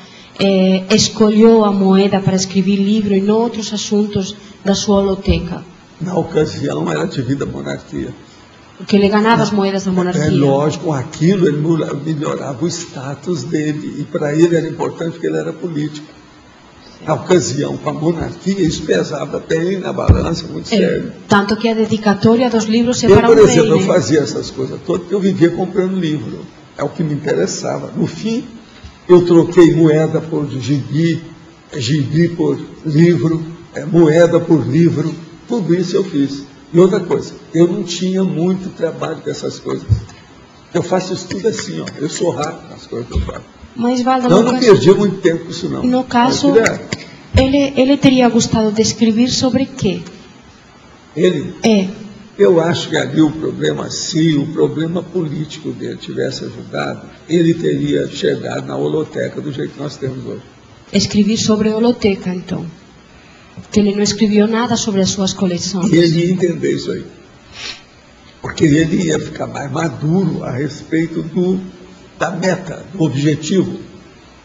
escolheu a moeda para escrever livro e não outros assuntos da sua holoteca? Na ocasião era devido à monarquia. Porque ele ganhava as moedas da monarquia. É lógico, com aquilo ele melhorava o status dele, e para ele era importante porque ele era político. Na ocasião, com a monarquia, isso pesava bem na balança, muito sério. Tanto que a dedicatória dos livros é para o rei. Por exemplo, eu fazia essas coisas todas porque eu vivia comprando livro. É o que me interessava. No fim, eu troquei moeda por gibi, gibi por livro, moeda por livro. Tudo isso eu fiz. E outra coisa, eu não tinha muito trabalho com essas coisas. Eu faço isso tudo assim, ó. Eu sou rápido nas coisas que eu faço. Mas, Valdo, não perdi muito tempo com isso, não. No caso, ele teria gostado de escrever sobre quê? Ele? Eu acho que ali o problema, se o problema político dele tivesse ajudado, ele teria chegado na holoteca do jeito que nós temos hoje. Escrever sobre a holoteca, então. Porque ele não escreveu nada sobre as suas coleções. E ele ia entender isso aí. Porque ele ia ficar mais maduro a respeito da meta, do objetivo.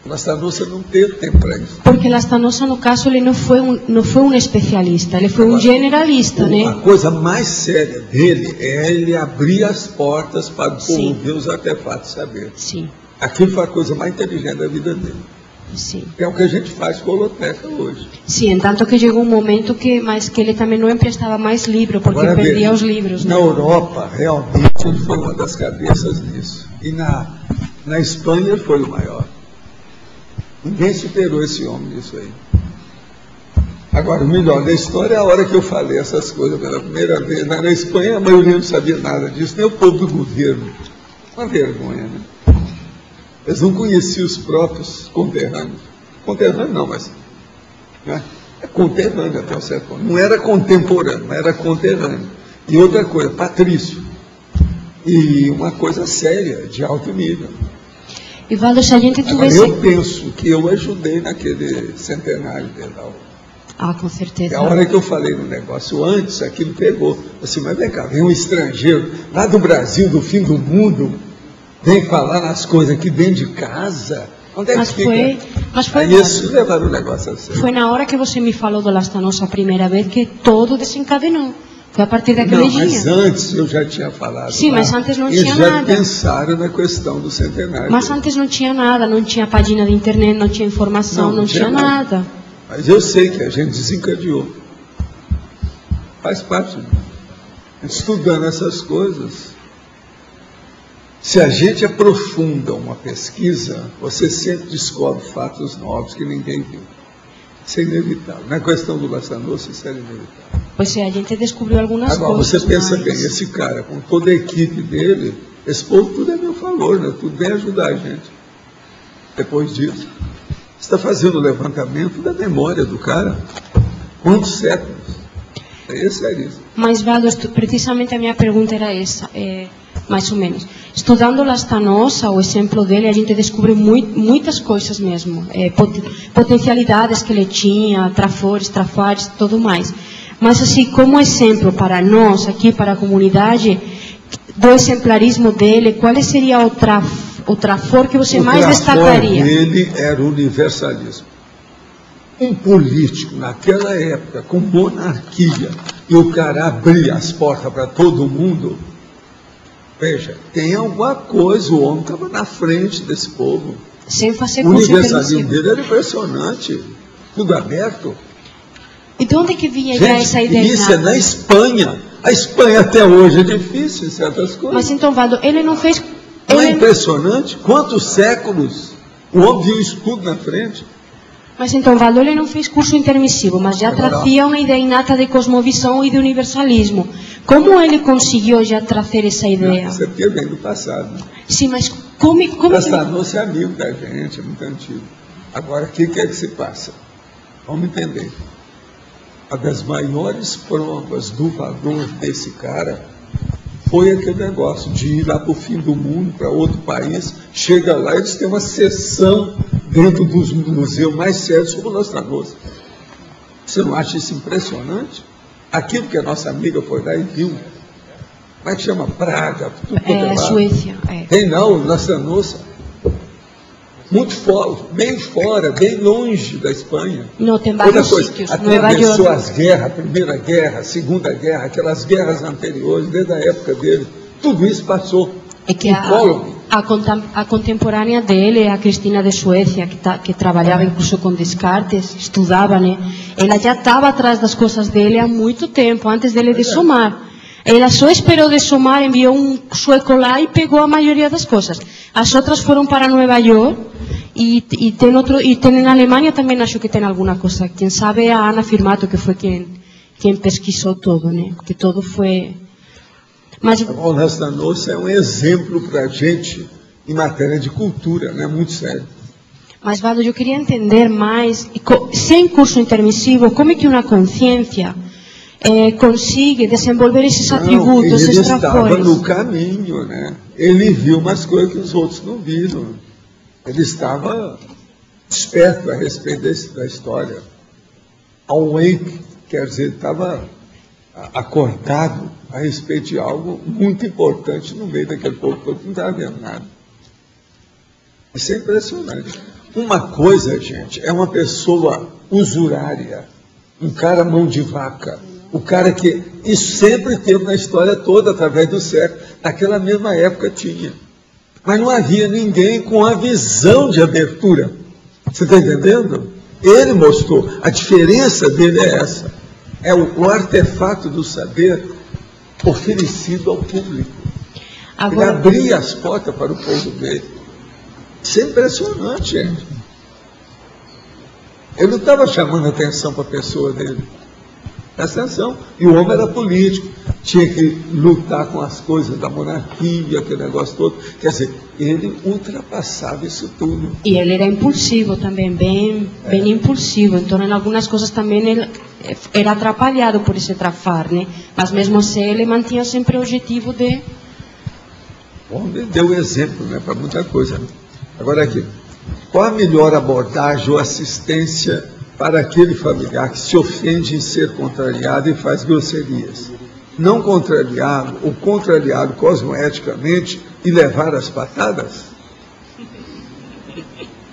Lastanossa não teve tempo para isso. Porque Lastanossa, no caso, ele não foi um especialista, ele foi um generalista, né? A coisa mais séria dele é ele abrir as portas para o povo Sim. ver os artefatos, saber. Sim, Aquilo foi a coisa mais inteligente da vida dele. sim. É o que a gente faz com a holoteca hoje. Sim, em tanto que chegou um momento que, mas que ele também não emprestava mais livro, porque Agora, perdia veja, os livros, né? Na Europa, realmente, ele foi uma das cabeças nisso. E na Espanha, ele foi o maior. Ninguém superou esse homem nisso aí. Agora, o melhor da história é a hora que eu falei essas coisas pela primeira vez. Na Espanha, a maioria não sabia nada disso, nem o povo do governo. Uma vergonha, né? Eles não conheciam os próprios conterrâneos. Conterrâneo não, mas... Né? É conterrâneo até um certo ponto. Não era contemporâneo, mas era conterrâneo. E outra coisa, patrício. E uma coisa séria, de alto nível. E Valdo, se a gente Agora, tivesse... eu penso que eu ajudei naquele centenário dele. Ah, com E certeza. a hora que eu falei no negócio antes, aquilo pegou. Assim, mas vem cá, vem um estrangeiro lá do Brasil, do fim do mundo, vem falar nas coisas aqui dentro de casa. Onde é que Mas fica? foi, Aí eles levaram o negócio a sério. foi na hora que você me falou do Lastanossa a primeira vez que todo desencadenou. Foi a partir daquele Não, dia. mas antes eu já tinha falado. Sim, lá, mas antes não eles tinha já nada. pensaram na questão do centenário. Mas antes não tinha nada, não tinha página de internet, não tinha informação, não tinha nada. Mas eu sei que a gente desencadeou. Faz parte. Estudando essas coisas. Se a gente aprofunda uma pesquisa, você sempre descobre fatos novos que ninguém viu. Isso é inevitável. Na questão do Lastanossa, isso é inevitável. Pois é, a gente descobriu algumas Agora, coisas. você pensa mas- bem, esse cara, com toda a equipe dele, esse povo tudo é meu favor, né? Tudo vem ajudar a gente. Depois disso, você está fazendo o levantamento da memória do cara. Quantos séculos? Esse é isso. Mas, Valdo, precisamente a minha pergunta era essa, mais ou menos. Estudando Lastanossa, o exemplo dele, a gente descobre muitas coisas mesmo. Potencialidades que ele tinha, trafores, trafares, tudo mais. Mas, assim, como exemplo para nós, aqui, para a comunidade, do exemplarismo dele, qual seria o trafor que você mais destacaria? O dele era o universalismo. Um político, naquela época, com monarquia, e o cara abria as portas para todo mundo, veja, tem alguma coisa, o homem estava na frente desse povo. Sem fazer O curso universalismo intensivo. dele era impressionante, tudo aberto. E de onde que vinha já Gente, essa ideia? isso é na Espanha. A Espanha até hoje é difícil em certas coisas. Mas então, Valdo, ele não fez... Não é ele- impressionante? Quantos séculos o homem viu isso tudo na frente? Mas então, Valdo, ele não fez curso intermissivo, mas já trazia uma ideia inata de cosmovisão e de universalismo. Como ele conseguiu já trazer essa ideia? Isso aqui é bem do passado. Né? Sim, mas como que... Lastanossa é amigo da gente, é muito antigo. Agora, o que é que se passa? Vamos entender. Uma das maiores provas do valor desse cara foi aquele negócio de ir lá para o fim do mundo, para outro país. Chega lá, eles têm uma sessão dentro dos museus mais sérios sobre o Lastanossa. Você não acha isso impressionante? Aquilo que a nossa amiga foi lá e viu. Como é que chama? Praga, tudo quanto é lá. Suécia. Tem não, Lastanossa. Muito fora, bem fora, bem longe da Espanha. Não, tem Outra vários coisa, sítios. atravessou York. as guerras, a Primeira Guerra, a Segunda Guerra, aquelas guerras anteriores, desde a época dele. Tudo isso passou. É que Incólume. a contemporânea dele, a Cristina de Suécia, que trabalhava incluso com Descartes, estudava, né? Ela já estava atrás das coisas dele há muito tempo, antes dele de somar. Ela só esperou de somar, enviou um sueco lá e pegou a maioria das coisas. As outras foram para Nova York e tem na Alemanha também, acho que tem alguma coisa. Quem sabe é a Ana Firmato, que foi quem pesquisou tudo, né? Que tudo foi... Mas, O Lastanossa é um exemplo para a gente em matéria de cultura, né? Muito sério. Mas, Valdo, eu queria entender mais, sem curso intermissivo, como é que uma consciência consegue desenvolver esses atributos, ele esses estava trafores? no caminho, né? Ele viu umas coisas que os outros não viram. Ele estava esperto a respeito da história. Awake, quer dizer, ele estava acordado a respeito de algo muito importante no meio daquele povo todo que não estava vendo nada. Isso é impressionante. Uma coisa, gente, é uma pessoa usurária, um cara mão de vaca, o cara que... Isso sempre teve na história toda, através do século. Naquela mesma época tinha. Mas não havia ninguém com a visão de abertura. Você está entendendo? Ele mostrou. A diferença dele é essa. É o artefato do saber oferecido ao público. Agora, ele abria as portas para o povo dele. Isso é impressionante, gente. Ele não estava chamando atenção para a pessoa dele. Presta atenção. E o homem era político. Tinha que lutar com as coisas da monarquia, aquele negócio todo. Quer dizer, ele ultrapassava isso tudo. E ele era impulsivo também, bem impulsivo. Então, em algumas coisas também ele era atrapalhado por esse trafar, né? Mas mesmo assim, ele mantinha sempre o objetivo de... O homem deu exemplo, né, para muita coisa. Agora aqui, qual a melhor abordagem ou assistência para aquele familiar que se ofende em ser contrariado e faz grosserias? Não contrariá-lo ou contrariá-lo cosmoeticamente e levar as patadas?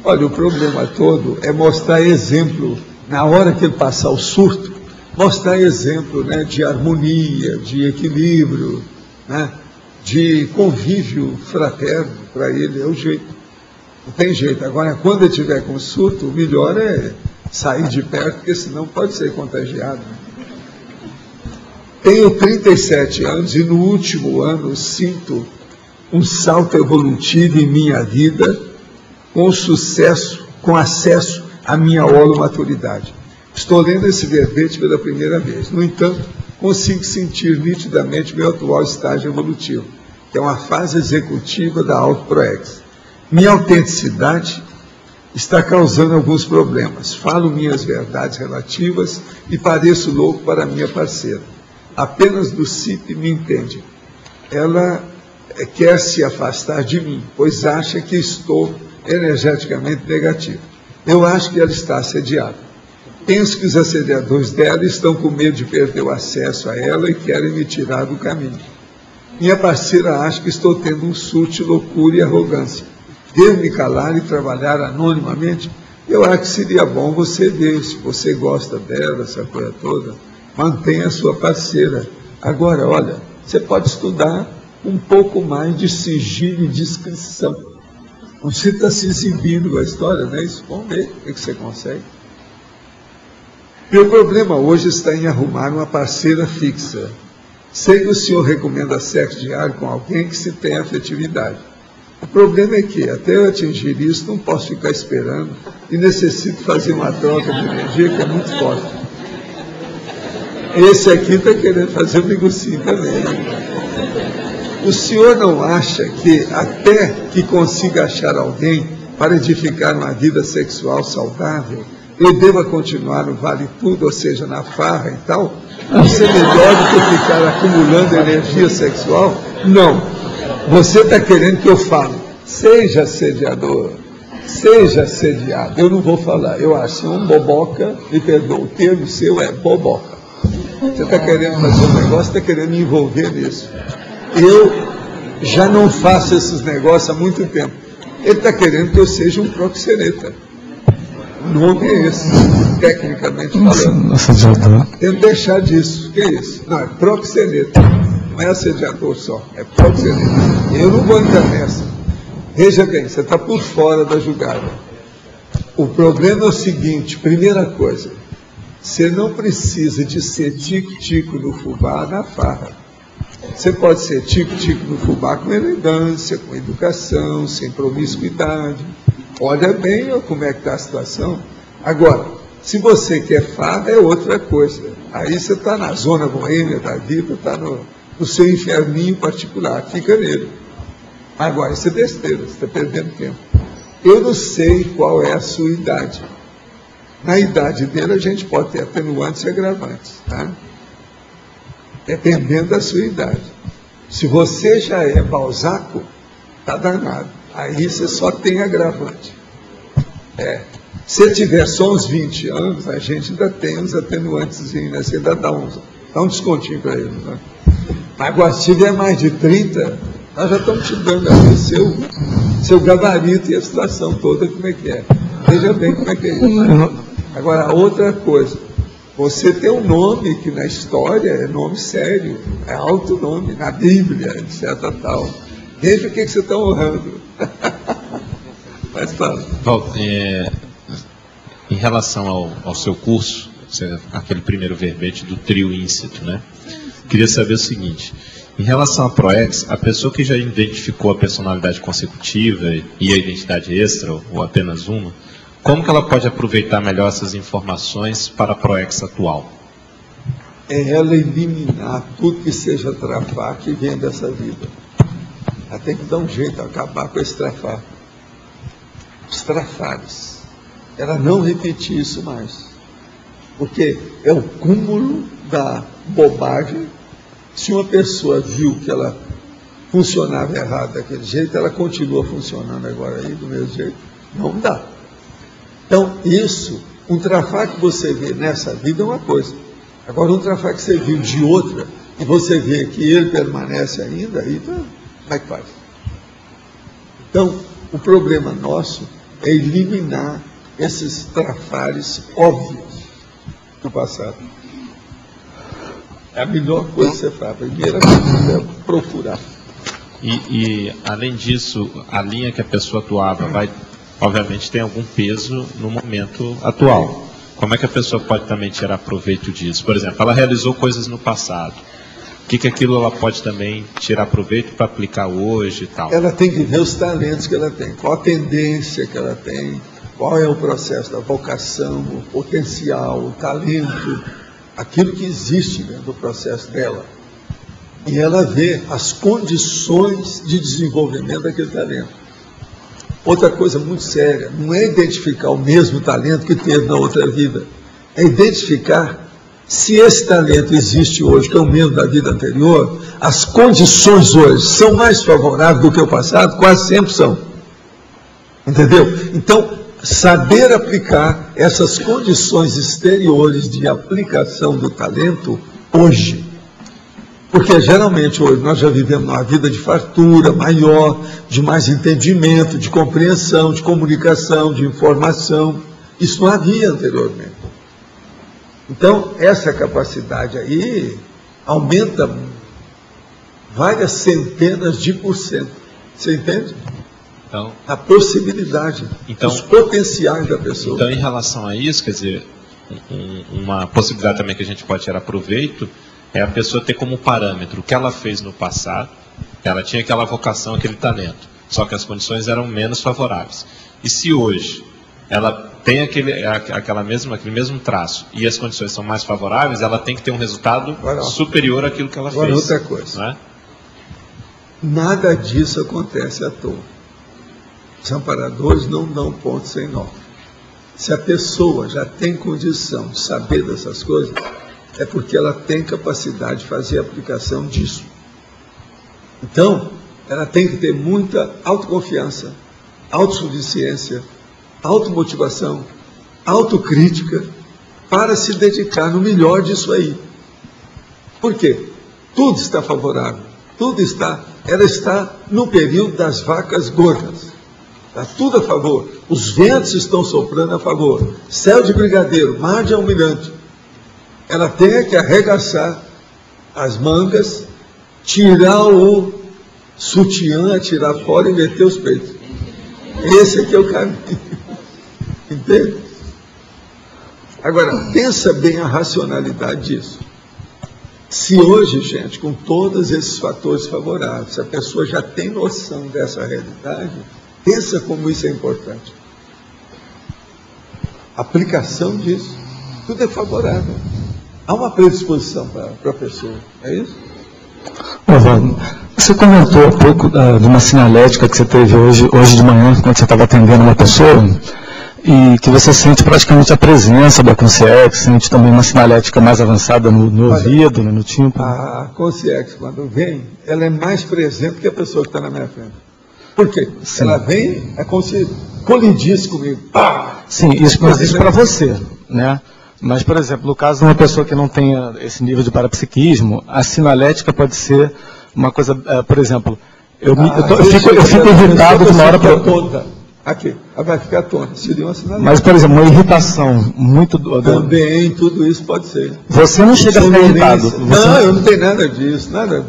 Olha, o problema todo é mostrar exemplo, na hora que ele passar o surto, mostrar exemplo, né, de harmonia, de equilíbrio, né, de convívio fraterno. Para ele é o jeito. Não tem jeito. Agora, quando ele estiver com surto, o melhor é sair de perto, porque senão pode ser contagiado. Tenho 37 anos e no último ano sinto um salto evolutivo em minha vida, com sucesso, com acesso à minha holomaturidade. Estou lendo esse verbete pela primeira vez. No entanto, consigo sentir nitidamente meu atual estágio evolutivo, que é uma fase executiva da autoproex. Minha autenticidade está causando alguns problemas. Falo minhas verdades relativas e pareço louco para minha parceira. Apenas do CIP me entende. Ela quer se afastar de mim, pois acha que estou energeticamente negativo. Eu acho que ela está assediada. Penso que os assediadores dela estão com medo de perder o acesso a ela e querem me tirar do caminho. Minha parceira acha que estou tendo um surto de loucura e arrogância. Devo me calar e trabalhar anonimamente? Eu acho que seria bom você ver, se você gosta dela, essa coisa toda, mantenha a sua parceira. Agora, olha, você pode estudar um pouco mais de sigilo e discrição. Não se está se exibindo com a história, não é isso? Vamos ver o que você consegue. Meu problema hoje está em arrumar uma parceira fixa. Sei que o senhor recomenda sexo diário com alguém que se tenha afetividade. O problema é que, até eu atingir isso, não posso ficar esperando e necessito fazer uma troca de energia que é muito forte. Esse aqui está querendo fazer um negocinho também. O senhor não acha que, até que consiga achar alguém para edificar uma vida sexual saudável, eu deva continuar no vale tudo, ou seja, na farra e tal? Isso é melhor do que ficar acumulando energia sexual? Não. Você está querendo que eu fale, seja assediador, seja assediado. Eu não vou falar, eu acho um boboca, me perdoa, o termo seu é boboca. Você está querendo fazer um negócio, está querendo me envolver nisso. Eu já não faço esses negócios há muito tempo. Ele está querendo que eu seja um proxeneta. O nome é esse, tecnicamente falando. Tento deixar disso. O que é isso? Não, é proxeneta. Não é assediador só, é proxeneta. Eu não vou entrar nessa. Veja bem, você está por fora da julgada. O problema é o seguinte, primeira coisa, você não precisa de ser tico-tico no fubá na farra. Você pode ser tico-tico no fubá com elegância, com educação, sem promiscuidade. Olha bem como é que está a situação. Agora, se você quer farra, é outra coisa. Aí você está na zona boêmia da vida, está no seu inferninho particular, fica nele. Agora, isso é besteira, você está perdendo tempo. Eu não sei qual é a sua idade. Na idade dele, a gente pode ter atenuantes e agravantes, tá? Dependendo da sua idade. Se você já é Balzaco, está danado. Aí você só tem agravante. Se tiver só uns 20 anos, a gente ainda tem uns atenuantes, né? Você ainda dá um descontinho para ele, né? Mas agora, se tiver mais de 30, nós já estamos te dando aí seu gabarito e a situação toda, como é que é. Veja bem como é que é isso. Agora, outra coisa, você tem um nome que na história é nome sério, é alto nome, na Bíblia, etc. Tal. Veja o que você está honrando. Mas fala. Walter, em relação ao seu curso, aquele primeiro verbete do trio íncito, né? Queria saber o seguinte: em relação à ProEx, a pessoa que já identificou a personalidade consecutiva e a identidade extra, ou apenas uma, como que ela pode aproveitar melhor essas informações para a ProEx atual? É ela eliminar tudo que seja trafar que vem dessa vida. Ela tem que dar um jeito, acabar com esse trafar. Os trafares. Ela não repetir isso mais. Porque é o cúmulo da bobagem. Se uma pessoa viu que ela funcionava errado daquele jeito, ela continua funcionando agora aí do mesmo jeito. Não dá. Então, isso, um trafar que você vê nessa vida é uma coisa. Agora, um trafar que você viu de outra, e você vê que ele permanece ainda, aí tá, como é que faz? Então, o problema nosso é eliminar esses trafares óbvios do passado. É a melhor coisa que você faz. A primeira coisa é procurar. E, além disso, a linha que a pessoa atuava vai, obviamente, tem algum peso no momento atual. Como é que a pessoa pode também tirar proveito disso? Por exemplo, ela realizou coisas no passado. O que aquilo ela pode também tirar proveito para aplicar hoje e tal? Ela tem que ver os talentos que ela tem, qual a tendência que ela tem, qual é o processo da vocação, o potencial, o talento, aquilo que existe dentro do processo dela. E ela vê as condições de desenvolvimento daquele talento. Outra coisa muito séria, não é identificar o mesmo talento que teve na outra vida, é identificar se esse talento existe hoje, que é o mesmo da vida anterior, as condições hoje são mais favoráveis do que o passado, quase sempre são. Entendeu? Então, saber aplicar essas condições exteriores de aplicação do talento hoje. Porque geralmente hoje nós já vivemos uma vida de fartura maior, de mais entendimento, de compreensão, de comunicação, de informação. Isso não havia anteriormente. Então, essa capacidade aí aumenta várias centenas de %. Você entende? Então, a possibilidade, os potenciais da pessoa. Então, em relação a isso, quer dizer, uma possibilidade também que a gente pode tirar proveito é a pessoa ter como parâmetro o que ela fez no passado. Ela tinha aquela vocação, aquele talento, só que as condições eram menos favoráveis. E se hoje ela tem aquele mesmo traço e as condições são mais favoráveis, ela tem que ter um resultado superior àquilo que ela fez. Agora, outra coisa. Não é? Nada disso acontece à toa. Os amparadores não dão ponto sem nó. Se a pessoa já tem condição de saber dessas coisas, é porque ela tem capacidade de fazer a aplicação disso. Então, ela tem que ter muita autoconfiança, autossuficiência, automotivação, autocrítica, para se dedicar no melhor disso aí. Por quê? Tudo está favorável, ela está no período das vacas gordas. Está tudo a favor. Os ventos estão soprando a favor. Céu de brigadeiro, mar de almirante. Ela tem que arregaçar as mangas, tirar o sutiã, tirar fora e meter os peitos. Esse aqui é o caminho. Entende? Agora, pensa bem a racionalidade disso. Se hoje, gente, com todos esses fatores favoráveis, se a pessoa já tem noção dessa realidade, pensa como isso é importante. A aplicação disso, tudo é favorável. Há uma predisposição para a pessoa, é isso? Oswaldo, você comentou um pouco de uma sinalética que você teve hoje de manhã, quando você estava atendendo uma pessoa, e que você sente praticamente a presença da consciência, sente também uma sinalética mais avançada no ouvido, no tímpano. A consciência, quando vem, ela é mais presente que a pessoa que está na minha frente. Por quê? Sim. Ela vem, é como se colidisse comigo. Pá! Sim, isso para você, né? Mas, por exemplo, no caso de uma pessoa que não tenha esse nível de parapsiquismo, a sinalética pode ser uma coisa, por exemplo, eu fico irritado de uma hora para outra. Aqui, ela vai ficar tonta. Seria uma sinalética. Mas, por exemplo, uma irritação muito... Também, tudo isso pode ser. Você não chega a ficar irritado. Não, eu não tenho nada disso, nada.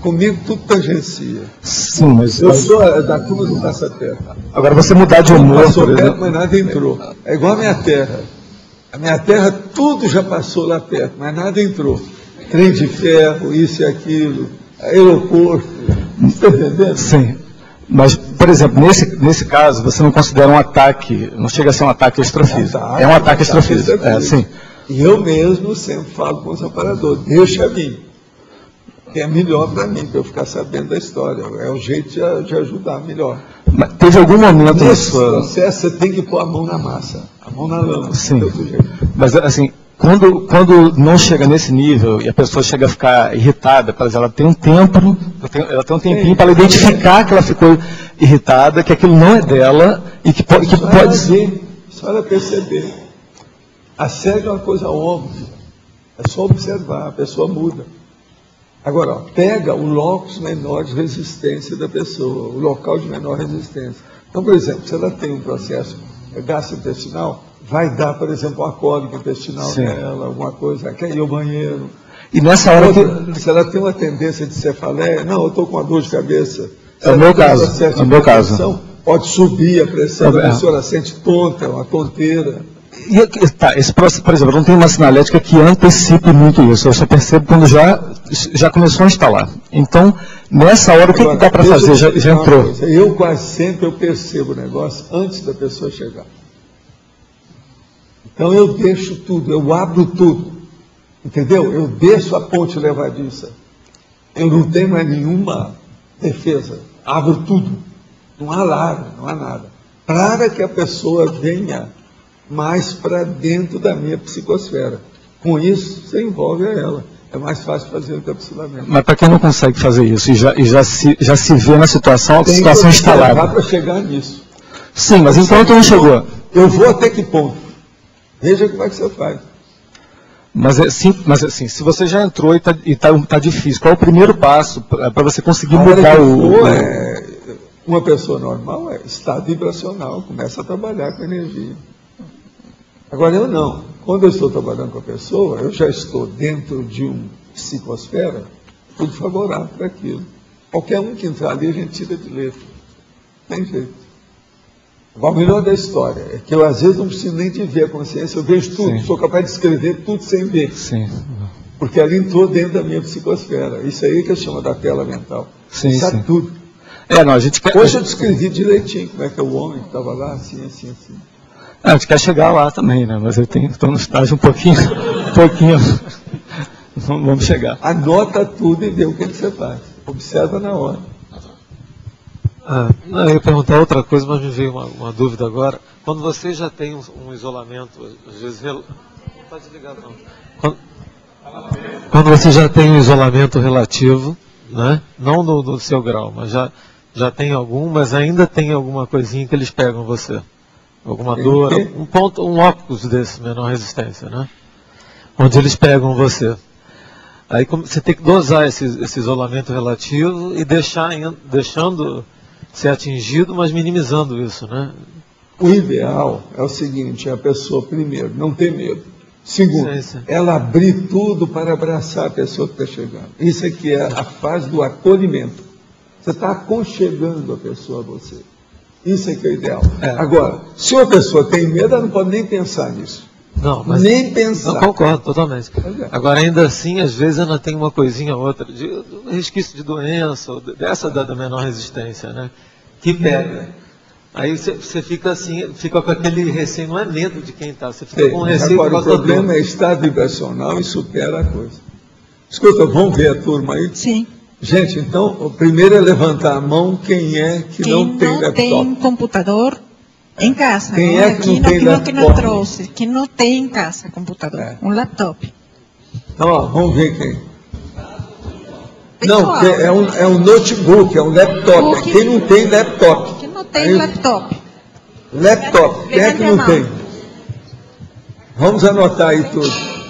Comigo tudo tangencia. Sim, mas... Eu sou da turma do passa-terra. Agora, você mudar de humor, Passou por perto, exemplo... mas nada entrou. É igual a minha terra. A minha terra, tudo já passou lá perto, mas nada entrou. Trem de ferro, isso e aquilo, aeroporto. Está entendendo? Sim. Mas, por exemplo, nesse caso, você não considera um ataque, não chega a ser um ataque extrafísico. É um ataque extrafísico. Sim. E eu mesmo sempre falo com os aparadores, deixa vir. Que é melhor para mim, para eu ficar sabendo da história. É o jeito de ajudar melhor. Mas teve algum momento... Nesse processo, você tem que pôr a mão na massa, a mão na lama. Sim. Mas, assim, quando não chega nesse nível e a pessoa chega a ficar irritada, por exemplo, ela tem um tempo, ela tem um tempinho para ela identificar que ela ficou irritada, que aquilo não é dela e que pode ser. Só ela perceber. A cega é uma coisa óbvia. É só observar, a pessoa muda. Agora, ó, pega o locus menor de resistência da pessoa, o local de menor resistência. Então, por exemplo, se ela tem um processo gastrointestinal, vai dar, por exemplo, uma cólica intestinal nela, alguma coisa, quer ir ao banheiro. E nessa hora se ela tem uma tendência de cefaleia, não, eu estou com uma dor de cabeça. É o meu caso. É o meu caso. Pode subir a pressão, a pessoa ela sente tonta, uma tonteira. Esse processo, por exemplo, não tem uma sinalética que antecipe muito isso. Eu só percebo quando já começou a instalar. Então, nessa hora, o que dá para fazer? Já entrou. Eu quase sempre percebo o negócio antes da pessoa chegar. Então, eu deixo tudo, eu abro tudo. Entendeu? Eu desço a ponte levadiça. Eu não tenho mais nenhuma defesa. Abro tudo. Não há alarme, não há nada. Para que a pessoa venha mais para dentro da minha psicosfera. Com isso, você envolve a ela. É mais fácil fazer o encapsulamento. Mas para quem não consegue fazer isso e já se vê na situação, instalada. Dá para chegar nisso. Sim, mas enquanto não chegou. Eu vou até que ponto? Veja como é que você faz. Mas assim, se você já entrou e está difícil, qual é o primeiro passo para você conseguir mudar uma pessoa normal é estado vibracional, começa a trabalhar com energia. Agora eu não. Quando eu estou trabalhando com a pessoa, eu já estou dentro de uma psicosfera, tudo favorável para aquilo. Qualquer um que entrar ali, a gente tira de letra. Não tem jeito. Agora, o melhor da história é que eu, às vezes, não preciso nem de ver a consciência, eu vejo tudo, sou capaz de escrever tudo sem ver. Sim. Porque ela entrou dentro da minha psicosfera. Isso aí que eu chamo da tela mental. Sim, sabe tudo. Hoje eu descrevi direitinho como é que é o homem que estava lá, assim. A gente quer chegar lá também, né? Mas eu estou no estágio um pouquinho. Vamos chegar. Anota tudo e vê o que você faz. Observa na hora. Eu ia perguntar outra coisa, mas me veio uma dúvida agora. Quando você já tem um isolamento, às vezes... Não está desligado, não. Quando você já tem um isolamento relativo, né? Não do seu grau, mas já tem algum, mas ainda tem alguma coisinha que eles pegam você. Alguma dor, um óculos desse, menor resistência, né? Onde eles pegam você. Aí você tem que dosar esse isolamento relativo e deixando ser atingido, mas minimizando isso, né? O ideal é o seguinte, a pessoa, primeiro, não ter medo. Segundo, ela abrir tudo para abraçar a pessoa que está chegando. Isso aqui é a fase do acolhimento. Você está aconchegando a pessoa a você. Isso é que é o ideal. Agora, se uma pessoa tem medo, ela não pode nem pensar nisso. Não, mas nem pensar. Não, concordo totalmente. Agora, ainda assim, às vezes ela tem uma coisinha ou outra, de resquício de doença, ou dessa da menor resistência, né? Que pega. Aí você fica assim, fica com aquele receio, não é medo de quem está, você fica com receio. Agora, o problema é estado vibracional e supera a coisa. Escuta, vamos ver a turma aí? Sim. Gente, então, o primeiro é levantar a mão quem é que não tem laptop. Quem não tem computador em casa. Quem é que não tem laptop? Que não trouxe, que não tem em casa computador, um laptop. Então, ó, vamos ver quem. Não, é um notebook, é um laptop. Quem não tem laptop? Quem não tem laptop? Laptop, quem é que não tem? Vamos anotar aí tudo.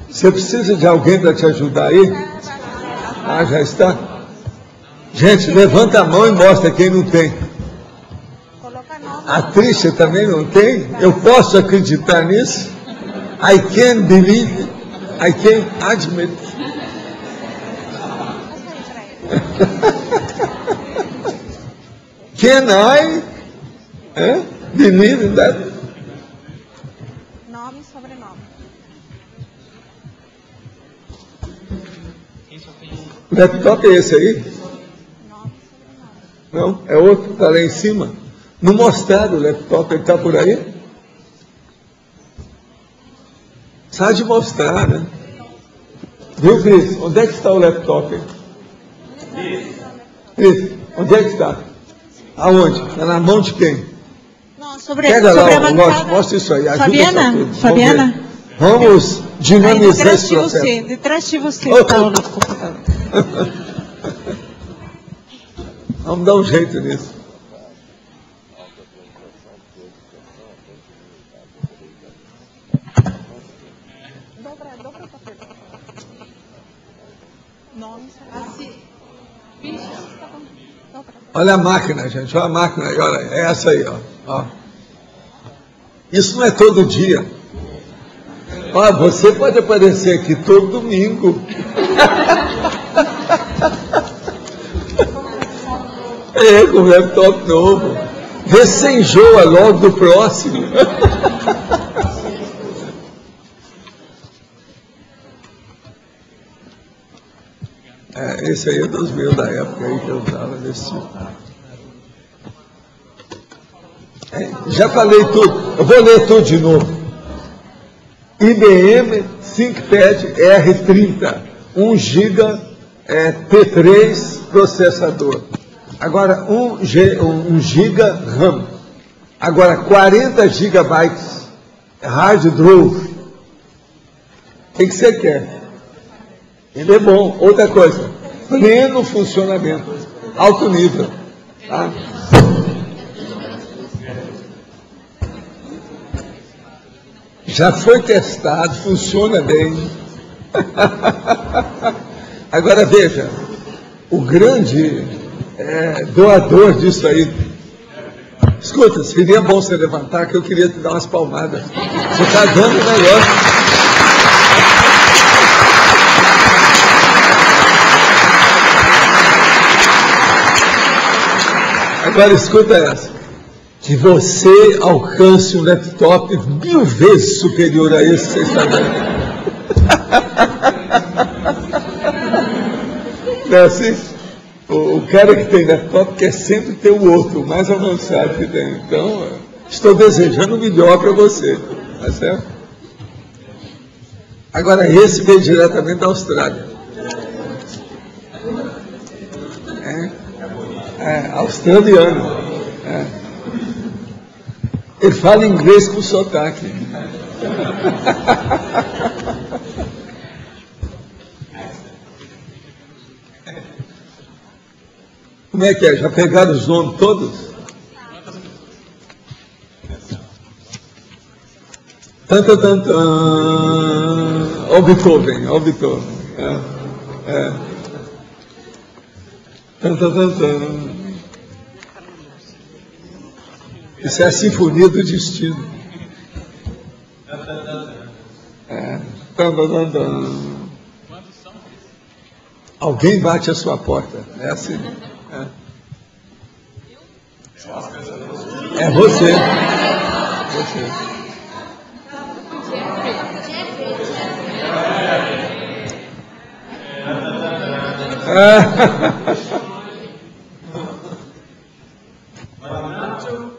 Você precisa de alguém para te ajudar aí? Ah, já está? Gente, levanta a mão e mostra quem não tem. A Trícia também não tem? Eu posso acreditar nisso? I can believe, I can admit. Can I believe in that? Nome e sobrenome. O laptop é esse aí? Não, é outro, está lá em cima. Não mostraram o laptop, ele está por aí? Precisa de mostrar, né? Viu, Cris? Onde é que está o laptop? Cris, onde é que está? Aonde? Está na mão de quem? Não, sobre Pega lá a o lote, mostra isso aí. Fabiana, Fabiana, vamos dinamizar esse processo. Detrás de você está o nosso computador. Vamos dar um jeito nisso. Olha a máquina, gente. Olha a máquina aí, olha. É essa aí, ó. Isso não é todo dia. Ó, você pode aparecer aqui todo domingo. Com o laptop novo. Vê se enjoa logo do próximo. Esse aí é dos meus da época aí que eu usava nesse tipo. Já falei tudo. Eu vou ler tudo de novo. IBM ThinkPad R30, 1 GB T3 processador. Agora 1 GB RAM. Agora 40 GB hard drive. O que você quer? Ele é bom. Outra coisa, pleno funcionamento, alto nível. Tá? Já foi testado, funciona bem. Agora veja, o grande doador disso aí. Escuta, seria bom você levantar, que eu queria te dar umas palmadas. Você está dando um negócio. Agora escuta essa. Que você alcance um laptop 1000 vezes superior a esse que você está vendo. Não é assim? O cara que tem laptop quer sempre ter o outro, o mais avançado que tem. Então, estou desejando o melhor para você. Tá certo? Agora, esse veio diretamente da Austrália. Australiano. Ele fala inglês com sotaque. Como é que é? Já pegaram os nomes todos? Ó o Beethoven, ó o Beethoven. Isso é a Sinfonia do Destino. Alguém bate a sua porta. É assim. É você.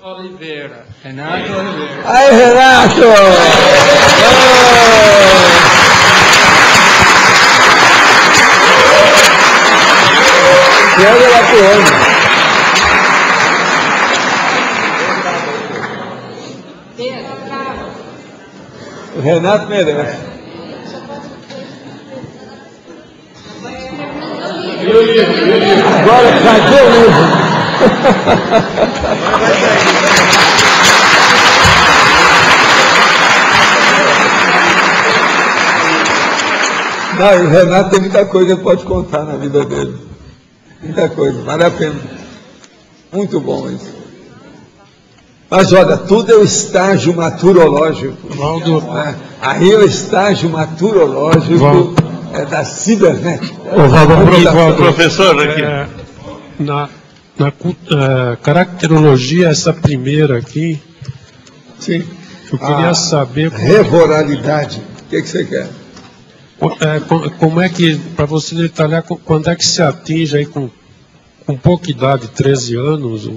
Oliveira. Renato Oliveira. Aí, Renato! Pega lá pro homem. O Renato merece. Agora, cadê o livro? Não, o Renato tem muita coisa que pode contar na vida dele. Muita coisa, vale a pena. Muito bom isso. Mas olha, tudo é o estágio maturológico. Né? Aí é o estágio maturológico da cibernética. Professor, aqui. Na caracterologia, essa primeira aqui, sim. Eu queria saber... Revoralidade. O que você quer? Como é que, para você detalhar, quando é que se atinge aí com pouca idade, 13 anos?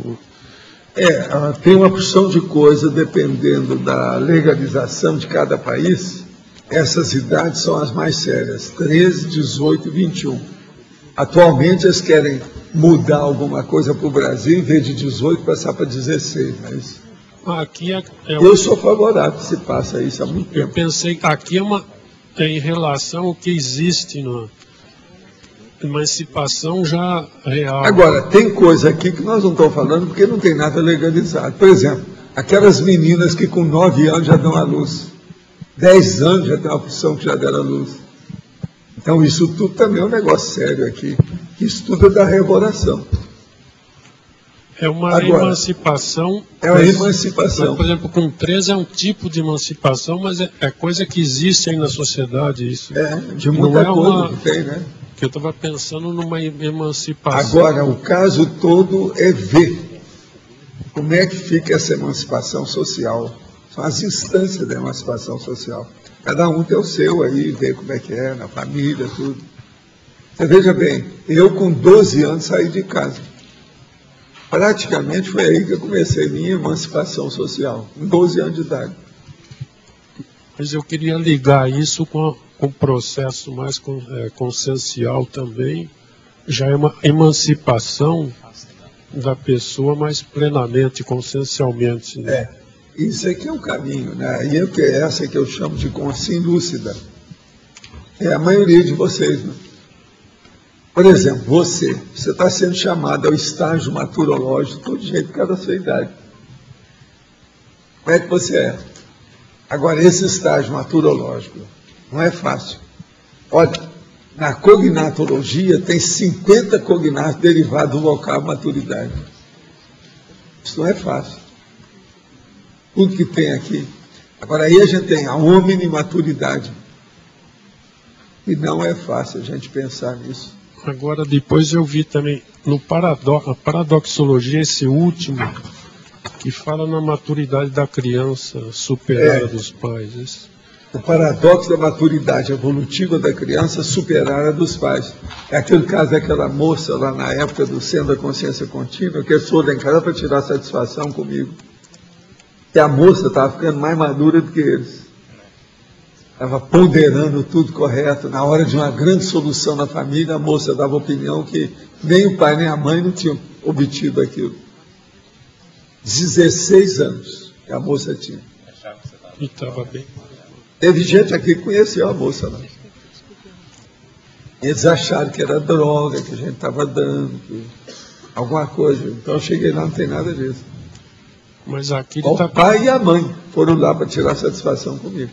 Tem uma porção de coisa, dependendo da legalização de cada país, essas idades são as mais sérias, 13, 18 e 21. Atualmente eles querem mudar alguma coisa para o Brasil, em vez de 18, passar para 16, mas... Aqui eu sou favorável que se passa isso há muito tempo. Eu pensei que aqui é em relação ao que existe na emancipação já real. Agora, tem coisa aqui que nós não estamos falando porque não tem nada legalizado. Por exemplo, aquelas meninas que com 9 anos já dão à luz, 10 anos já tem uma função que já deram à luz. Então isso tudo também é um negócio sério aqui. Isso tudo é da revoração. É uma emancipação. É uma emancipação. Mas, por exemplo, com 13 é um tipo de emancipação, mas é coisa que existe aí na sociedade. Isso. De muita coisa que tem, né? Que eu estava pensando numa emancipação. Agora, o caso todo é ver como é que fica essa emancipação social. São as instâncias da emancipação social. Cada um tem o seu aí, ver como é que é, na família, tudo. Você veja bem, eu com 12 anos saí de casa. Praticamente foi aí que eu comecei minha emancipação social, com 12 anos de idade. Mas eu queria ligar isso com o processo mais consciencial também, já é uma emancipação da pessoa mais plenamente, consciencialmente. Né? Isso aqui é um caminho, né? E essa que eu chamo de consciência lúcida. É a maioria de vocês, né? Por exemplo, você está sendo chamado ao estágio maturológico, todo jeito, cada sua idade. Como é que você é? Agora, esse estágio maturológico não é fácil. Olha, na cognatologia tem 50 cognatos derivados do vocábulo maturidade. Isso não é fácil. Tudo que tem aqui. Agora, aí a gente tem a omnimaturidade. E não é fácil a gente pensar nisso. Agora, depois eu vi também no a paradoxologia, esse último, que fala na maturidade da criança superada dos pais. O paradoxo da maturidade evolutiva da criança superada dos pais. É aquele caso daquela moça lá na época do Centro da Consciência Contínua, que foi lá em casa para tirar satisfação comigo. E a moça estava ficando mais madura do que eles. Estava ponderando tudo correto. Na hora de uma grande solução na família, a moça dava opinião que nem o pai nem a mãe não tinham obtido aquilo. 16 anos que a moça tinha. E estava bem. Teve gente aqui que conheceu a moça lá. Eles acharam que era droga, que a gente estava dando, alguma coisa. Então eu cheguei lá, não tem nada disso. Mas aqui o pai e a mãe foram lá para tirar satisfação comigo.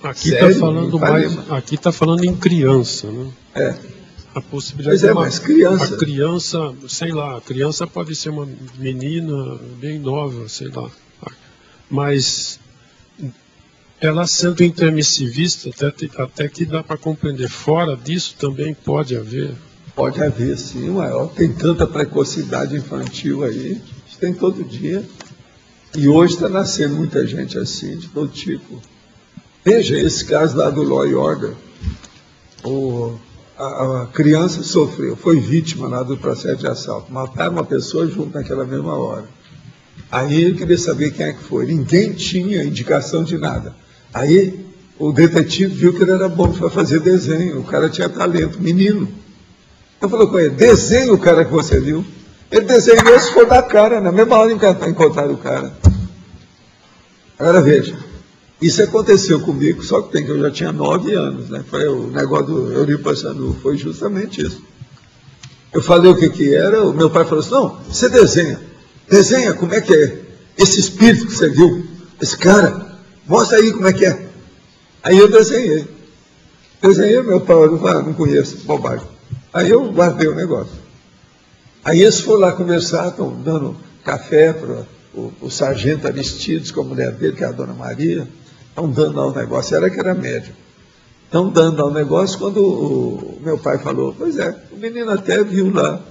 Aqui está falando aqui está falando em criança, né? A possibilidade de mas criança. A criança, sei lá, a criança pode ser uma menina bem nova, sei lá. Mas ela sendo intermissivista, até que dá para compreender. Fora disso também pode haver. Pode haver, sim. Tem tanta precocidade infantil aí, isso tem todo dia. E hoje está nascendo muita gente assim, de todo tipo. Veja esse caso lá do Law and Order. A criança sofreu, foi vítima lá do processo de assalto. Mataram uma pessoa junto naquela mesma hora. Aí ele queria saber quem é que foi. Ninguém tinha indicação de nada. Aí o detetive viu que ele era bom para fazer desenho. O cara tinha talento, menino. Eu falei com ele, desenha o cara que você viu. Ele desenhou se for da cara, na mesma hora encontraram o cara. Agora veja. Isso aconteceu comigo, só que eu já tinha 9 anos, né? Foi o negócio do Euripassanu, foi justamente isso. Eu falei o que era, o meu pai falou assim, não, você desenha como é que é, esse espírito que você viu, esse cara, mostra aí como é que é. Aí eu desenhei. Desenhei, meu pai, não conheço, bobagem. Aí eu guardei o negócio. Aí eles foram lá conversar, estão dando café para o sargento Aristides, com a mulher dele, que é a dona Maria, estão dando lá o negócio, era que era médico. Estão dando lá o negócio, quando o meu pai falou, pois é, o menino até viu lá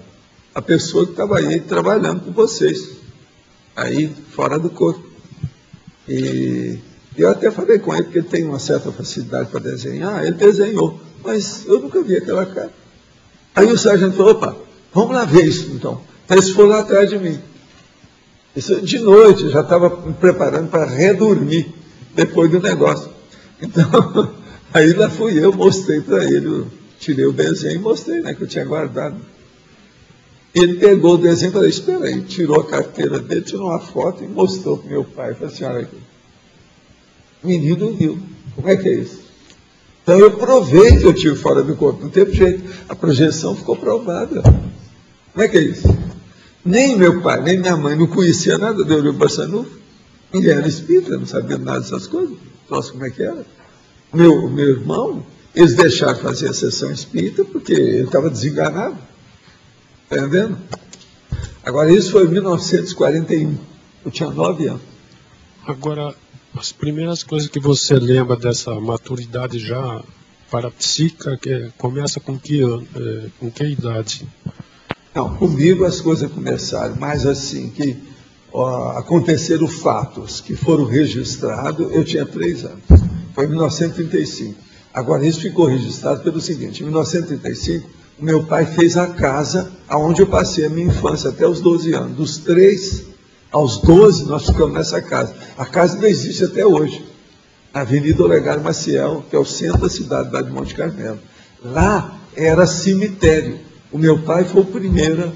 a pessoa que estava aí trabalhando com vocês, aí fora do corpo. E eu até falei com ele, porque ele tem uma certa facilidade para desenhar, ele desenhou, mas eu nunca vi aquela cara. Aí o sargento falou, opa, vamos lá ver isso então. Aí eles foram lá atrás de mim. Isso de noite, eu já estava me preparando para redormir depois do negócio. Então, aí lá fui eu, mostrei para ele, eu tirei o desenho e mostrei, né, que eu tinha guardado. Ele pegou o desenho e falou, espera aí, tirou a carteira dele, tirou uma foto e mostrou para o meu pai. Falei assim, olha aqui, o menino viu, como é que é isso? Então eu provei que eu tive fora do corpo, não teve jeito, a projeção ficou provada. Como é que é isso? Nem meu pai, nem minha mãe não conhecia nada do Eurico Barçanufo, ninguém era espírita, não sabia nada dessas coisas, nossa, como é que era? Meu irmão, eles deixaram de fazer a sessão espírita porque ele estava desenganado. Está entendendo? Agora, isso foi em 1941. Eu tinha 9 anos. Agora, as primeiras coisas que você lembra dessa maturidade já parapsíquica, começa com que idade? Não, comigo as coisas começaram, mas assim, que aconteceram fatos que foram registrados, eu tinha 3 anos. Foi em 1935. Agora, isso ficou registrado pelo seguinte, em 1935, o meu pai fez a casa onde eu passei a minha infância até os 12 anos. Dos 3 aos 12, nós ficamos nessa casa. A casa ainda existe até hoje, na Avenida Olegário Maciel, que é o centro da cidade de Monte Carmelo. Lá era cemitério. O meu pai foi o primeiro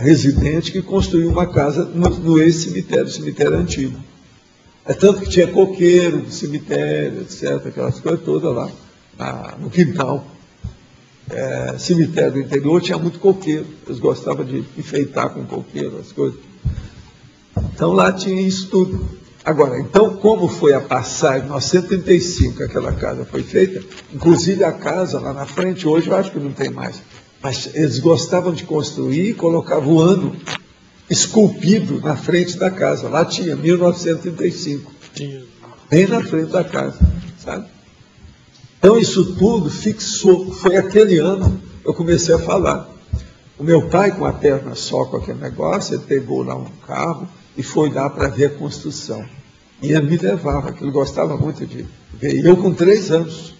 residente que construiu uma casa no ex-cemitério, cemitério antigo. É tanto que tinha coqueiro do cemitério, etc., aquelas coisas todas lá, no quintal. Cemitério do interior tinha muito coqueiro, eles gostavam de enfeitar com coqueiro, as coisas. Então lá tinha isso tudo. Agora, então, como foi a passagem, em 1935 que aquela casa foi feita, inclusive a casa lá na frente, hoje eu acho que não tem mais, mas eles gostavam de construir e colocavam o ano esculpido na frente da casa. Lá tinha 1935, bem na frente da casa, sabe? Então isso tudo fixou. Foi aquele ano que eu comecei a falar. O meu pai, com a perna só com aquele negócio, ele pegou lá um carro e foi lá para ver a construção. E ele me levava, que ele gostava muito de ver. E eu com 3 anos.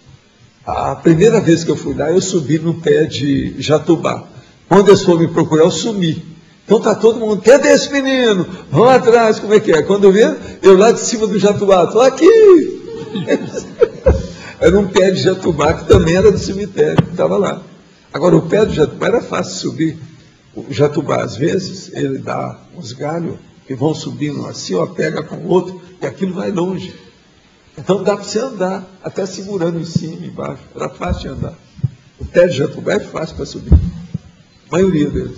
A primeira vez que eu fui lá, eu subi no pé de jatubá. Quando eles foram me procurar, eu sumi. Então está todo mundo, cadê esse menino? Vão atrás, como é que é? Quando eu vejo, eu lá de cima do jatubá, estou aqui. Era um pé de jatubá que também era do cemitério, que estava lá. Agora, o pé de jatubá era fácil subir. O jatubá, às vezes, ele dá uns galhos que vão subindo assim, ó, pega com o outro, e aquilo vai longe. Então dá para você andar, até segurando em cima e embaixo. Era fácil de andar. O pé de jatubá é fácil para subir. A maioria deles.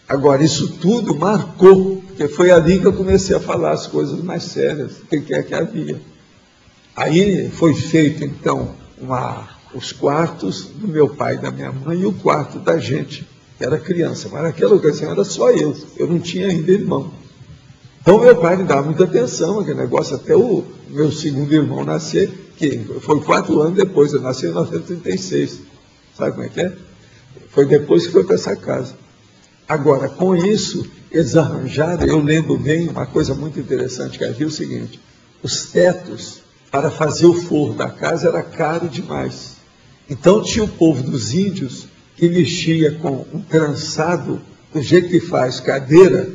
Agora, isso tudo marcou, porque foi ali que eu comecei a falar as coisas mais sérias, que é que havia. Aí foi feito, então, os quartos do meu pai e da minha mãe e o quarto da gente, que era criança. Mas naquela ocasião era só eu não tinha ainda irmão. Então meu pai me dava muita atenção àquele negócio, até o meu segundo irmão nascer, que foi 4 anos depois, eu nasci em 1936. Sabe como é que é? Foi depois que foi para essa casa. Agora, com isso, eles arranjaram, eu lembro bem, uma coisa muito interessante que havia, o seguinte, os tetos para fazer o forro da casa era caro demais. Então tinha o povo dos índios que mexia com um trançado, do jeito que faz cadeira,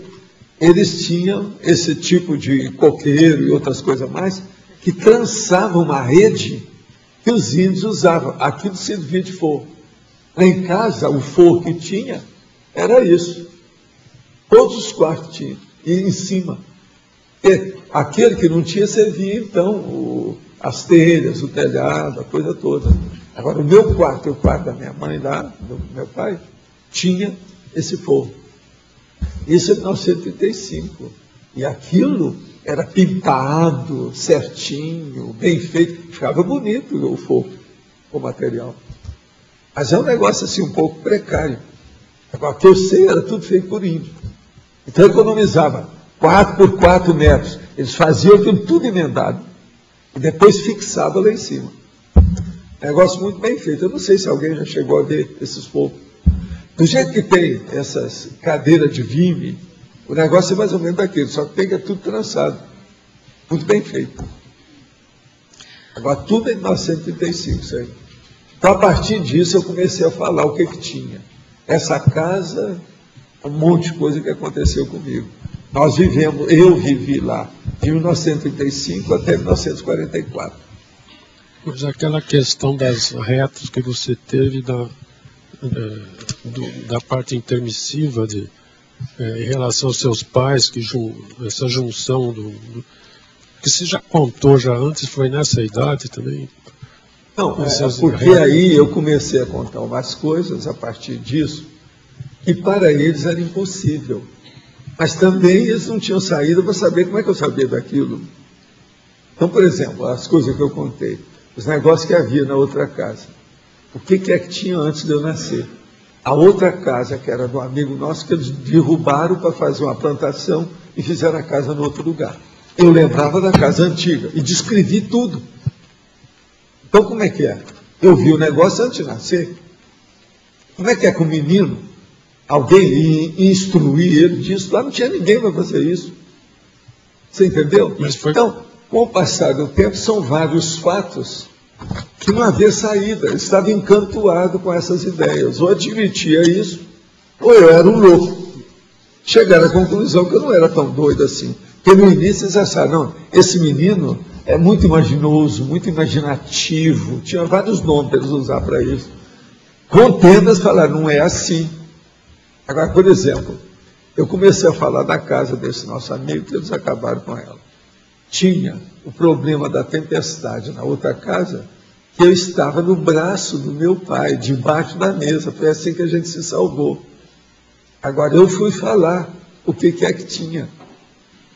eles tinham esse tipo de coqueiro e outras coisas mais, que trançavam uma rede que os índios usavam. Aquilo servia de forro. Lá em casa, o forro que tinha era isso. Todos os quartos tinham. E em cima. E aquele que não tinha servia, então, as telhas, o telhado, a coisa toda. Agora, o meu quarto e o quarto da minha mãe lá, do meu pai, tinha esse forro. Isso em 1935. E aquilo era pintado, certinho, bem feito. Ficava bonito o forro. o material. Mas é um negócio assim um pouco precário. Agora, o que eu sei era tudo feito por índio. Então eu economizava 4 por 4 metros. Eles faziam aquilo tudo emendado. E depois fixava lá em cima. Negócio muito bem feito. Eu não sei se alguém já chegou a ver esses fogos. Do jeito que tem essas cadeiras de vime, o negócio é mais ou menos daquilo, só que tem que é tudo trançado. Muito bem feito. Agora, tudo é em 1935, isso aí. Então, a partir disso, eu comecei a falar o que tinha. Essa casa, um monte de coisa que aconteceu comigo. Nós vivemos, eu vivi lá, de 1935 até 1944. Mas aquela questão das retas que você teve da parte intermissiva em relação aos seus pais, essa junção que você já contou já antes, foi nessa idade também? Não, porque aí eu comecei a contar umas coisas a partir disso, que para eles era impossível. Mas também eles não tinham saída para saber como é que eu sabia daquilo. Então, por exemplo, as coisas que eu contei, os negócios que havia na outra casa. O que é que tinha antes de eu nascer? A outra casa, que era do amigo nosso, que eles derrubaram para fazer uma plantação e fizeram a casa no outro lugar. Eu lembrava da casa antiga e descrevi tudo. Então, como é que é? Eu vi o negócio antes de nascer. Como é que é com o menino? Alguém instruir ele disso? Lá não tinha ninguém para fazer isso. Você entendeu? Então, com o passar do tempo, são vários fatos que não havia saída. Eu estava encantuado com essas ideias. Ou admitia isso, ou eu era um louco. Chegaram à conclusão que eu não era tão doido assim. Porque no início eles acharam, não, esse menino é muito imaginoso, muito imaginativo. Tinha vários nomes para eles usar para isso. Com o tempo eles falaram, não é assim. Agora, por exemplo, eu comecei a falar da casa desse nosso amigo, que eles acabaram com ela. Tinha o problema da tempestade na outra casa, que eu estava no braço do meu pai, debaixo da mesa. Foi assim que a gente se salvou. Agora, eu fui falar o que é que tinha.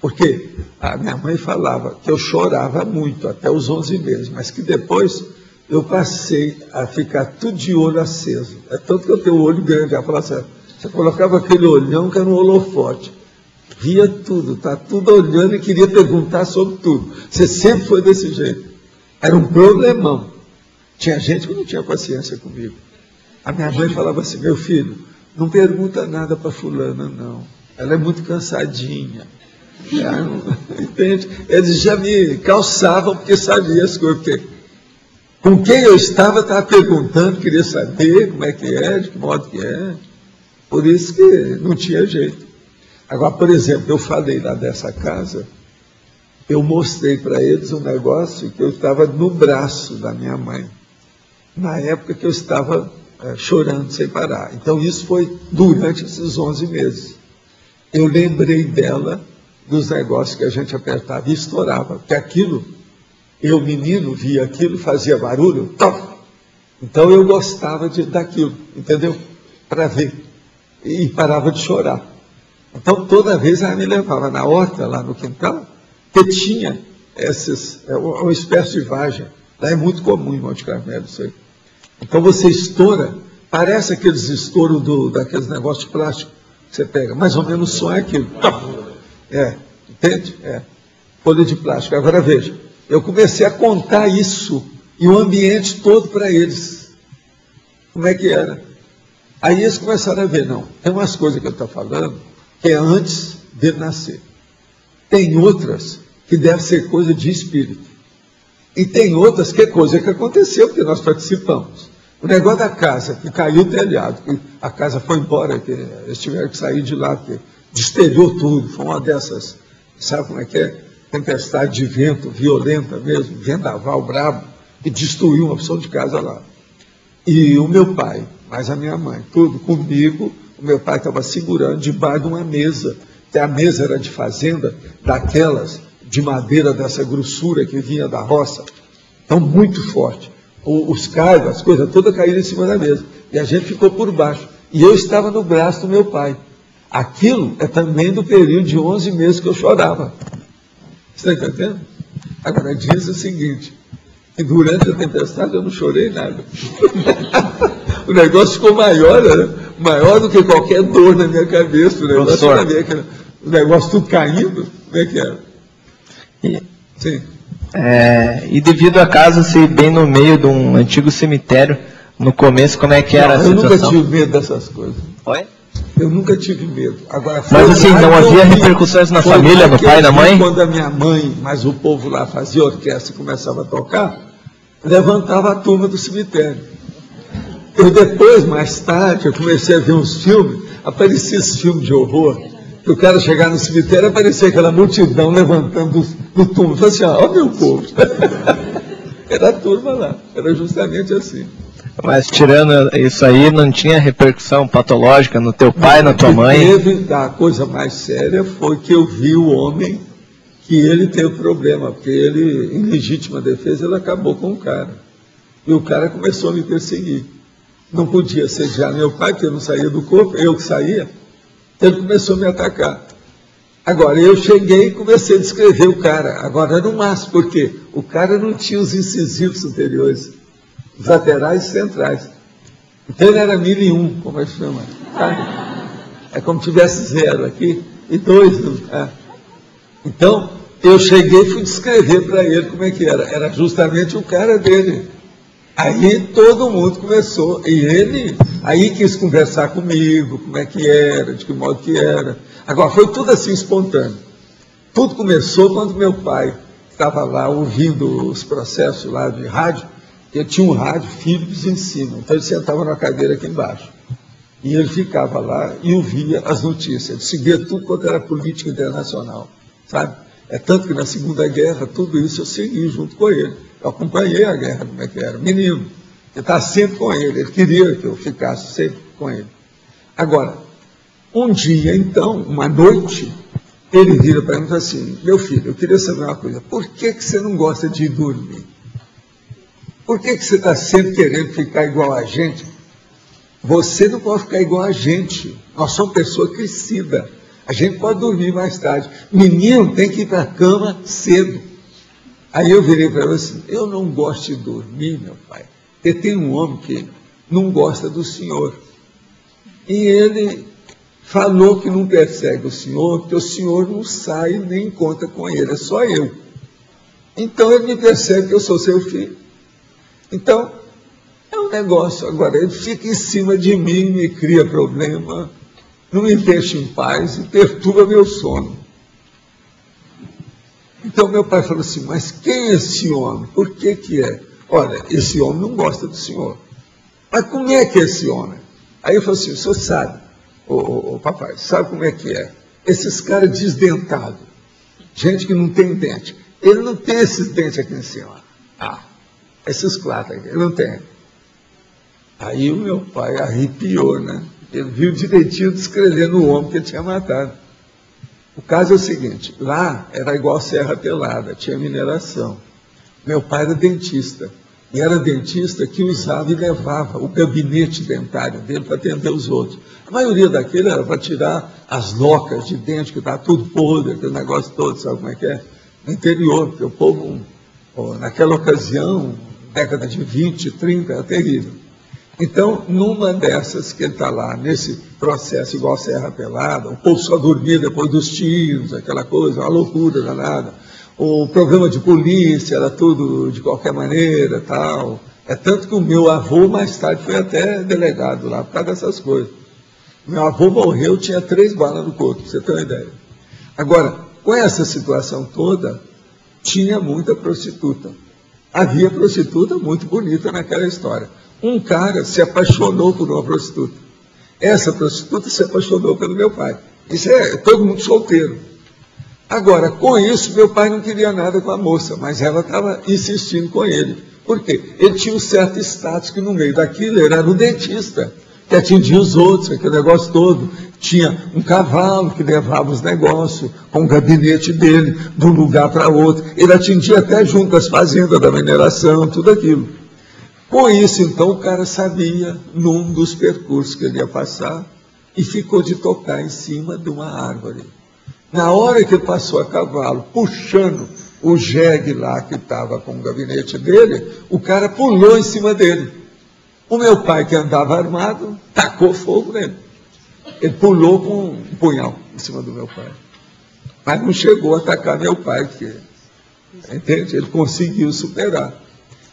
Porque a minha mãe falava que eu chorava muito, até os 11 meses, mas que depois eu passei a ficar tudo de olho aceso. É tanto que eu tenho o olho grande. Ela falava assim, você colocava aquele olhão que era um holofote. Via tudo, está tudo olhando e queria perguntar sobre tudo. Você sempre foi desse jeito. Era um problemão. Tinha gente que não tinha paciência comigo. A minha mãe falava assim, meu filho, não pergunta nada para fulana, não. Ela é muito cansadinha. Entende? Eles já me calçavam porque sabiam as coisas. Porque com quem eu estava perguntando, queria saber como é que é, de que modo que é. Por isso que não tinha jeito. Agora, por exemplo, eu falei lá dessa casa, eu mostrei para eles um negócio que eu estava no braço da minha mãe, na época que eu estava chorando sem parar. Então, isso foi durante esses 11 meses. Eu lembrei dela, dos negócios que a gente apertava e estourava, porque aquilo, eu menino, via aquilo, fazia barulho, top! Então eu gostava daquilo, entendeu? Para ver. E parava de chorar. Então, toda vez ela me levava na horta, lá no quintal, que tinha uma espécie de vagem. Lá é muito comum em Monte Carmelo isso aí. Então, você estoura, parece aqueles estouros daqueles negócios de plástico que você pega. Mais ou menos o som é aquilo. Entende? Folha de plástico. Agora, veja, eu comecei a contar isso e o ambiente todo para eles. Como é que era? Aí eles começaram a ver, não, tem umas coisas que eu estou falando que é antes de nascer. Tem outras que devem ser coisa de espírito. E tem outras que é coisa que aconteceu, porque nós participamos. O negócio da casa, que caiu o telhado, que a casa foi embora, que eles tiveram que sair de lá, que destelhou tudo, foi uma dessas, sabe como é que é? Tempestade de vento, violenta mesmo, vendaval brabo, e destruiu uma opção de casa lá. E o meu pai, mais a minha mãe, tudo comigo. O meu pai estava segurando debaixo de uma mesa, que a mesa era de fazenda, daquelas de madeira dessa grossura que vinha da roça. Então, muito forte. Os caibos, as coisas todas caíram em cima da mesa. E a gente ficou por baixo. E eu estava no braço do meu pai. Aquilo é também do período de 11 meses que eu chorava. Você está entendendo? Agora, diz o seguinte, E durante a tempestade eu não chorei nada. O negócio ficou maior, né? Maior do que qualquer dor na minha cabeça. O negócio, o negócio tudo caindo. Como é que era? Sim. E devido a casa ser bem no meio de um antigo cemitério, no começo, como é que era a situação? Eu nunca tive medo dessas coisas. Oi? Eu nunca tive medo. Agora, mas assim, não havia repercussões na família, no pai, na mãe? Quando a minha mãe, mas o povo lá fazia orquestra e começava a tocar, levantava a turma do cemitério. Eu depois, mais tarde, eu comecei a ver uns filmes, aparecia esse filme de horror, que o cara chegar no cemitério, aparecia aquela multidão levantando do túmulo. Eu falei assim, ó meu povo. Era a turma lá, era justamente assim. Mas tirando isso aí, não tinha repercussão patológica no teu pai, na tua mãe? A coisa mais séria foi que eu vi o homem que ele teve problema, porque ele, em legítima defesa, ele acabou com o cara. E o cara começou a me perseguir. Não podia sediar meu pai, porque eu não saía do corpo, eu que saía. Ele começou a me atacar. Agora, eu cheguei e comecei a descrever o cara. Agora, no máximo, porque o cara não tinha os incisivos superiores, os laterais e centrais. Então, ele era 1001, como é que chama? É como se tivesse 0 aqui e 2. Então, eu cheguei e fui descrever para ele como é que era. Era justamente o cara dele. Aí todo mundo começou, e ele aí quis conversar comigo, como é que era, de que modo que era. Agora, foi tudo assim espontâneo. Tudo começou quando meu pai estava lá ouvindo os processos lá de rádio, ele tinha um rádio Philips em cima, então ele sentava na cadeira aqui embaixo. E ele ficava lá e ouvia as notícias, ele seguia tudo quanto era política internacional, sabe? É tanto que na Segunda Guerra, tudo isso eu segui junto com ele. Eu acompanhei a guerra, como é que era. Menino, eu estava sempre com ele, ele queria que eu ficasse sempre com ele. Agora, um dia, então, uma noite, ele vira para mim e fala assim, meu filho, eu queria saber uma coisa, por que você não gosta de ir dormir? Por que você está sempre querendo ficar igual a gente? Você não pode ficar igual a gente, nós somos pessoa crescida. A gente pode dormir mais tarde. Menino tem que ir para a cama cedo. Aí eu virei para ele assim, eu não gosto de dormir, meu pai, porque tem um homem que não gosta do senhor. E ele falou que não persegue o senhor, porque o senhor não sai nem conta com ele, é só eu. Então ele me persegue que eu sou seu filho. Então, é um negócio. Agora, ele fica em cima de mim, me cria problema, não me deixa em paz e perturba meu sono. Então meu pai falou assim, mas quem é esse homem? Por que que é? Olha, esse homem não gosta do senhor. Mas como é que é esse homem? Aí eu falei assim, o senhor sabe, papai, sabe como é que é? Esses caras desdentados, gente que não tem dente. Ele não tem esses dentes aqui em cima. Esses quatro aqui, ele não tem. Aí o meu pai arrepiou, né? Ele viu direitinho descrevendo o homem que ele tinha matado. O caso é o seguinte, lá era igual Serra Pelada, tinha mineração. Meu pai era dentista, e era dentista que usava e levava o gabinete dentário dele para atender os outros. A maioria daquele era para tirar as locas de dente, que estava tudo podre, aquele negócio todo, sabe como é que é? No interior, porque o povo, naquela ocasião, década de 20, 30, era terrível. Então, numa dessas que ele está lá, nesse processo igual Serra Pelada, o povo só dormia depois dos tiros, aquela coisa, uma loucura danada. O programa de polícia era tudo de qualquer maneira, tal. É tanto que o meu avô, mais tarde, foi até delegado lá, por causa dessas coisas. Meu avô morreu, tinha 3 balas no corpo, pra você ter uma ideia. Agora, com essa situação toda, tinha muita prostituta. Havia prostituta muito bonita naquela história. Um cara se apaixonou por uma prostituta. Essa prostituta se apaixonou pelo meu pai. Isso é todo mundo solteiro. Agora, com isso, meu pai não queria nada com a moça, mas ela estava insistindo com ele. Por quê? Ele tinha um certo status que no meio daquilo ele era um dentista, que atendia os outros, aquele negócio todo. Tinha um cavalo que levava os negócios, com o gabinete dele, de um lugar para outro. Ele atendia até junto às fazendas da mineração, tudo aquilo. Com isso, então, o cara sabia, num dos percursos que ele ia passar, e ficou de tocar em cima de uma árvore. Na hora que ele passou a cavalo, puxando o jegue lá que estava com o gabinete dele, o cara pulou em cima dele. O meu pai, que andava armado, tacou fogo nele. Ele pulou com um punhal em cima do meu pai. Mas não chegou a atacar meu pai, que, entende? Ele conseguiu superar.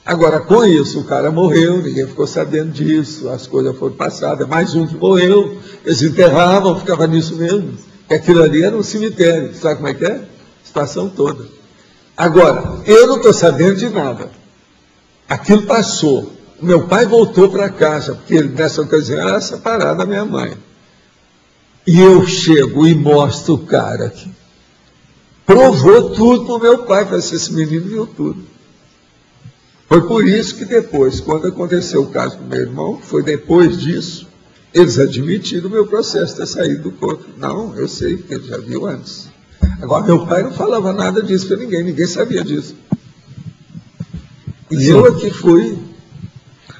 Agora, com isso, o cara morreu, ninguém ficou sabendo disso, as coisas foram passadas, mais um que morreu, eles enterravam, ficava nisso mesmo. Porque aquilo ali era um cemitério, sabe como é que é? Situação toda. Agora, eu não estou sabendo de nada. Aquilo passou. O meu pai voltou para casa, porque ele, nessa ocasião, era separado da minha mãe. E eu chego e mostro o cara que provou tudo para o meu pai, para esse menino viu tudo. Foi por isso que depois, quando aconteceu o caso com meu irmão, foi depois disso, eles admitiram o meu processo de ter saído do corpo. Não, eu sei, porque ele já viu antes. Agora, meu pai não falava nada disso para ninguém, ninguém sabia disso. E eu aqui fui,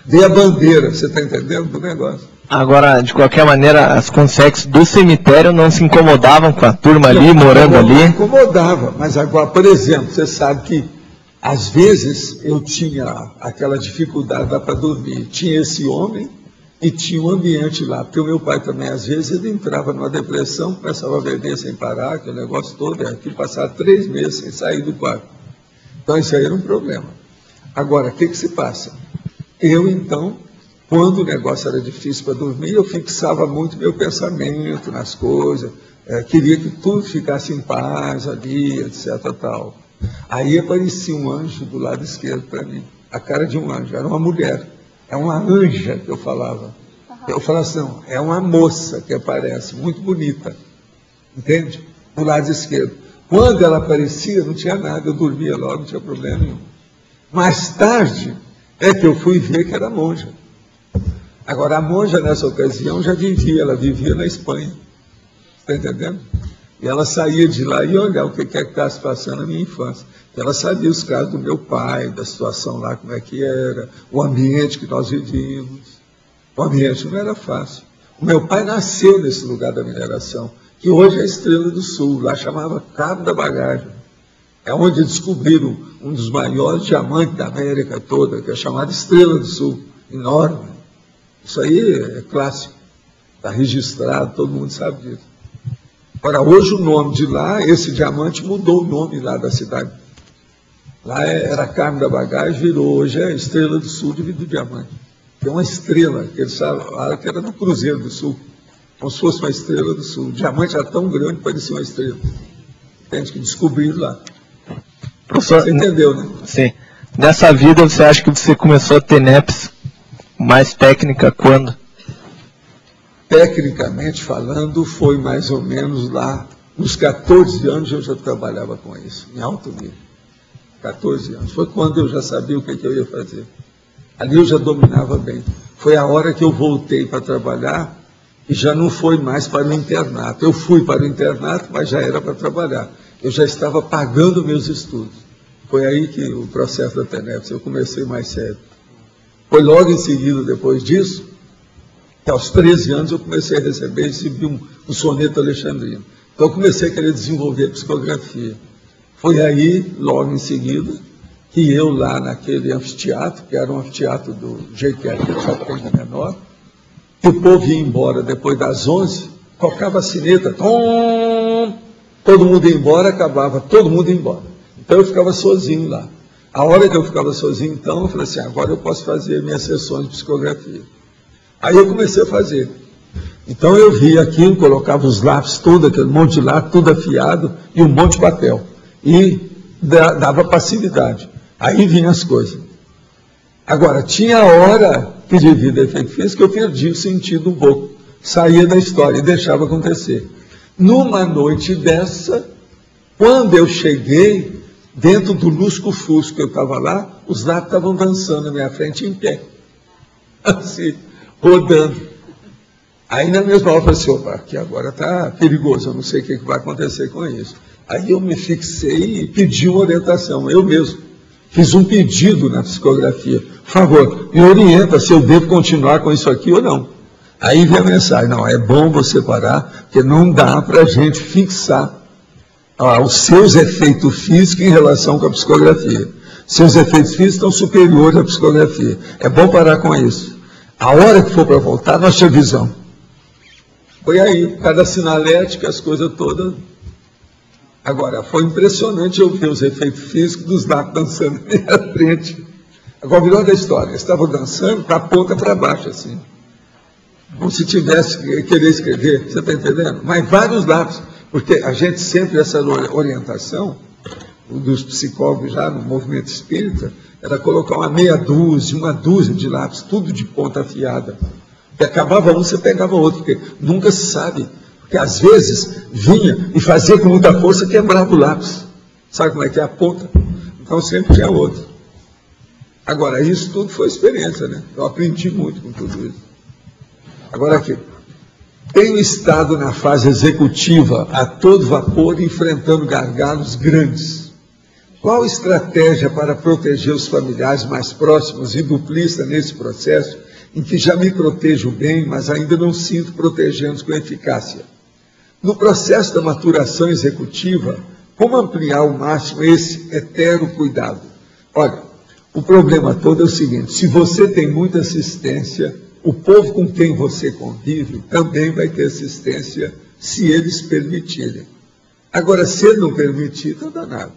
dei a bandeira, você está entendendo, do negócio. Agora, de qualquer maneira, as consex do cemitério não se incomodavam com a turma ali, morando ali? Não incomodava, mas agora, por exemplo, você sabe que às vezes eu tinha aquela dificuldade lá para dormir. Tinha esse homem e tinha um ambiente lá, porque o meu pai também, às vezes, ele entrava numa depressão, começava a beber sem parar, aquele negócio todo, e aqui passava 3 meses sem sair do quarto. Então, isso aí era um problema. Agora, o que se passa? Eu, então, quando o negócio era difícil para dormir, eu fixava muito meu pensamento nas coisas, queria que tudo ficasse em paz ali, etc. Tal. Aí aparecia um anjo do lado esquerdo para mim, a cara de um anjo, era uma mulher, é uma anja que eu falava. Eu falava assim, não, é uma moça que aparece, muito bonita, entende? Do lado esquerdo. Quando ela aparecia, não tinha nada, eu dormia logo, não tinha problema nenhum. Mais tarde, é que eu fui ver que era monja. Agora, a monja, nessa ocasião, já vivia, ela vivia na Espanha, está entendendo? E ela saía de lá e olhava o que é que estava se passando na minha infância. Ela sabia os casos do meu pai, da situação lá, como é que era, o ambiente que nós vivíamos. O ambiente não era fácil. O meu pai nasceu nesse lugar da mineração, que hoje é a Estrela do Sul, lá chamava Cabo da Bagagem. É onde descobriram um dos maiores diamantes da América toda, que é chamado Estrela do Sul, enorme. Isso aí é clássico, está registrado, todo mundo sabe disso. Agora, hoje o nome de lá, esse diamante mudou o nome lá da cidade. Lá era Carmo da Bagagem, virou, hoje é Estrela do Sul devido ao diamante. Tem uma estrela, que eles falaram que era no Cruzeiro do Sul, como se fosse uma estrela do Sul. O diamante era tão grande que parecia uma estrela. Entende? Que descobriram lá. Professor, você entendeu, né? Sim. Nessa vida, você acha que você começou a ter NEPs mais técnica quando? Tecnicamente falando, foi mais ou menos lá, nos 14 anos eu já trabalhava com isso, em alto nível. 14 anos. Foi quando eu já sabia o que eu ia fazer. Ali eu já dominava bem. Foi a hora que eu voltei para trabalhar e já não foi mais para o internato. Eu fui para o internato, mas já era para trabalhar. Eu já estava pagando meus estudos. Foi aí que o processo da TENEPS, eu comecei mais sério. Foi logo em seguida, depois disso, que aos 13 anos eu comecei a recebi um soneto alexandrino. Então eu comecei a querer desenvolver psicografia. Foi aí, logo em seguida, que eu lá naquele anfiteatro, que era um anfiteatro do jeito que só tem de menor, que o povo ia embora depois das 11, tocava a sineta, todo mundo ia embora, acabava, todo mundo ia embora. Então eu ficava sozinho lá. A hora que eu ficava sozinho, então, eu falei assim, agora eu posso fazer minhas sessões de psicografia. Aí eu comecei a fazer. Então eu via aquilo, colocava os lápis, todo aquele monte de lápis, tudo afiado, e um monte de papel. E dava passividade. Aí vinham as coisas. Agora, tinha a hora que, devido ao efeito físico, eu perdi o sentido um pouco. Saía da história e deixava acontecer. Numa noite dessa, quando eu cheguei, dentro do lusco-fusco que eu estava lá, os lápis estavam dançando na minha frente em pé. Assim, rodando. Aí na mesma hora eu falei assim, opa, aqui agora está perigoso, eu não sei o que vai acontecer com isso. Aí eu me fixei e pedi uma orientação, eu mesmo. Fiz um pedido na psicografia. Por favor, me orienta se eu devo continuar com isso aqui ou não. Aí vem a mensagem, não, é bom você parar, porque não dá para a gente fixar os seus efeitos físicos em relação com a psicografia. Seus efeitos físicos estão superiores à psicografia. É bom parar com isso. A hora que for para voltar, nós te avisamos. Foi aí, cada sinalética, as coisas todas. Agora, foi impressionante eu ver os efeitos físicos dos lápis dançando na minha frente. Agora, o melhor da história, eles estavam dançando para a ponta para baixo, assim. Como se tivesse que querer escrever, você está entendendo? Mas vários lápis, porque a gente sempre, essa orientação dos psicólogos já no movimento espírita, era colocar uma dúzia de lápis, tudo de ponta afiada. E acabava um, você pegava outro, porque nunca se sabe. Porque às vezes vinha e fazia com muita força, quebrava o lápis. Sabe como é que é a ponta? Então sempre tinha outro. Agora, isso tudo foi experiência, né? Eu aprendi muito com tudo isso. Agora aqui, tenho estado na fase executiva a todo vapor, enfrentando gargalos grandes. Qual estratégia para proteger os familiares mais próximos e duplista nesse processo, em que já me protejo bem, mas ainda não sinto protegendo-os com eficácia? No processo da maturação executiva, como ampliar ao máximo esse etéreo cuidado? Olha, o problema todo é o seguinte: se você tem muita assistência, o povo com quem você convive também vai ter assistência, se eles permitirem. Agora, se ele não permitir, está danado.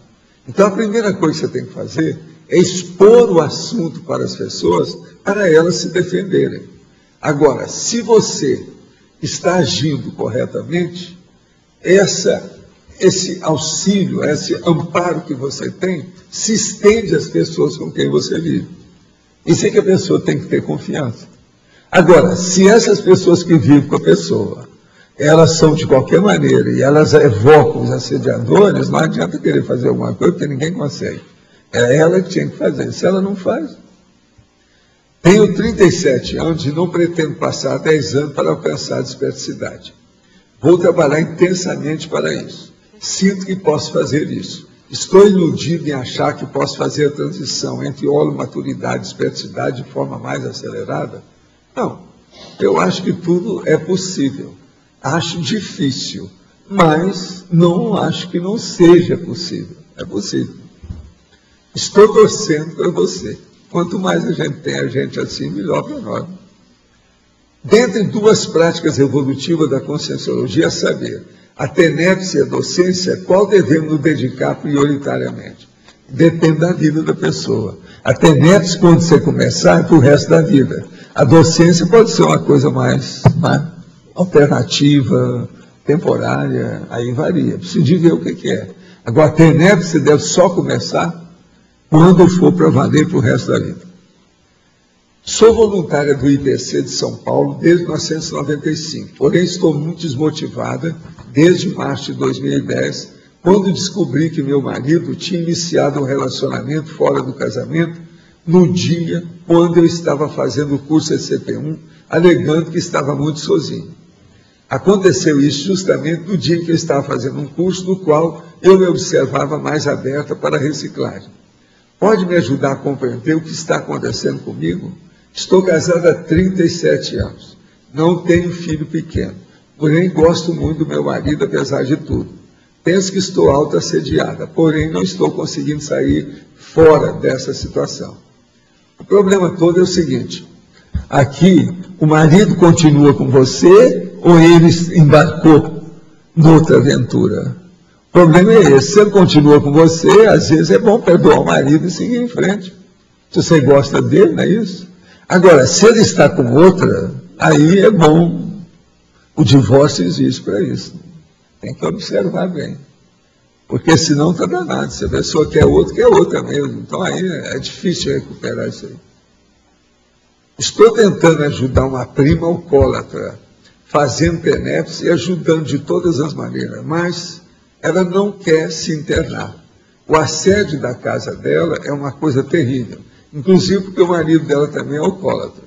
Então, a primeira coisa que você tem que fazer é expor o assunto para as pessoas, para elas se defenderem. Agora, se você está agindo corretamente, esse auxílio, esse amparo que você tem, se estende às pessoas com quem você vive. Isso é que a pessoa tem que ter confiança. Agora, se essas pessoas que vivem com a pessoa, elas são de qualquer maneira, e elas evocam os assediadores, não adianta querer fazer alguma coisa, porque ninguém consegue. É ela que tinha que fazer. Se ela não faz... Tenho 37 anos e não pretendo passar 10 anos para alcançar a desperticidade. Vou trabalhar intensamente para isso. Sinto que posso fazer isso. Estou iludido em achar que posso fazer a transição entre maturidade e desperticidade de forma mais acelerada? Não. Eu acho que tudo é possível. Acho difícil, mas não acho que não seja possível. É possível. Estou torcendo para você. Quanto mais a gente tem a gente assim, melhor para nós. Dentre duas práticas evolutivas da conscienciologia, a saber, a tenepse e a docência, qual devemos nos dedicar prioritariamente? Depende da vida da pessoa. A tenepse, quando você começar, é para o resto da vida. A docência pode ser uma coisa mais alternativa, temporária, aí varia. Precisa de ver o que é. Agora, a tenepse deve só começar quando for para valer para o resto da vida. Sou voluntária do IPC de São Paulo desde 1995, porém estou muito desmotivada desde março de 2010, quando descobri que meu marido tinha iniciado um relacionamento fora do casamento no dia quando eu estava fazendo o curso ECP1, alegando que estava muito sozinho. Aconteceu isso justamente no dia em que eu estava fazendo um curso no qual eu me observava mais aberta para a reciclagem. Pode me ajudar a compreender o que está acontecendo comigo? Estou casada há 37 anos. Não tenho filho pequeno. Porém, gosto muito do meu marido, apesar de tudo. Penso que estou autoassediada, porém não estou conseguindo sair fora dessa situação. O problema todo é o seguinte: aqui, o marido continua com você ou ele embarcou noutra aventura? O problema é esse: se ele continua com você, às vezes é bom perdoar o marido e seguir em frente. Se você gosta dele, não é isso? Agora, se ele está com outra, aí é bom. O divórcio existe para isso. Tem que observar bem. Porque senão está danado. Se a pessoa quer outra mesmo. Então aí é difícil recuperar isso aí. Estou tentando ajudar uma prima alcoólatra, fazendo tenepse e ajudando de todas as maneiras, mas ela não quer se internar. O assédio da casa dela é uma coisa terrível, inclusive porque o marido dela também é alcoólatra.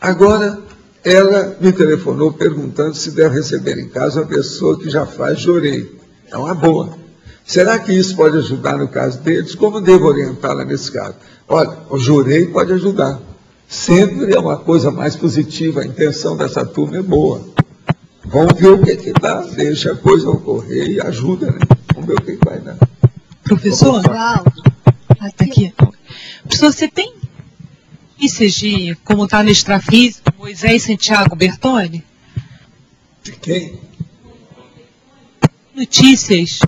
Agora, ela me telefonou perguntando se deve receber em casa uma pessoa que já faz jorei. É uma boa. Será que isso pode ajudar no caso deles? Como devo orientá-la nesse caso? Olha, o jorei pode ajudar. Sempre é uma coisa mais positiva, a intenção dessa turma é boa. Vamos ver o que dá, deixa a coisa ocorrer e ajuda, né? Vamos ver o que vai dar. Professor, aqui. Professor, você tem notícias de como está no extrafísico Moisés Santiago Bertoni? De quem? Notícias.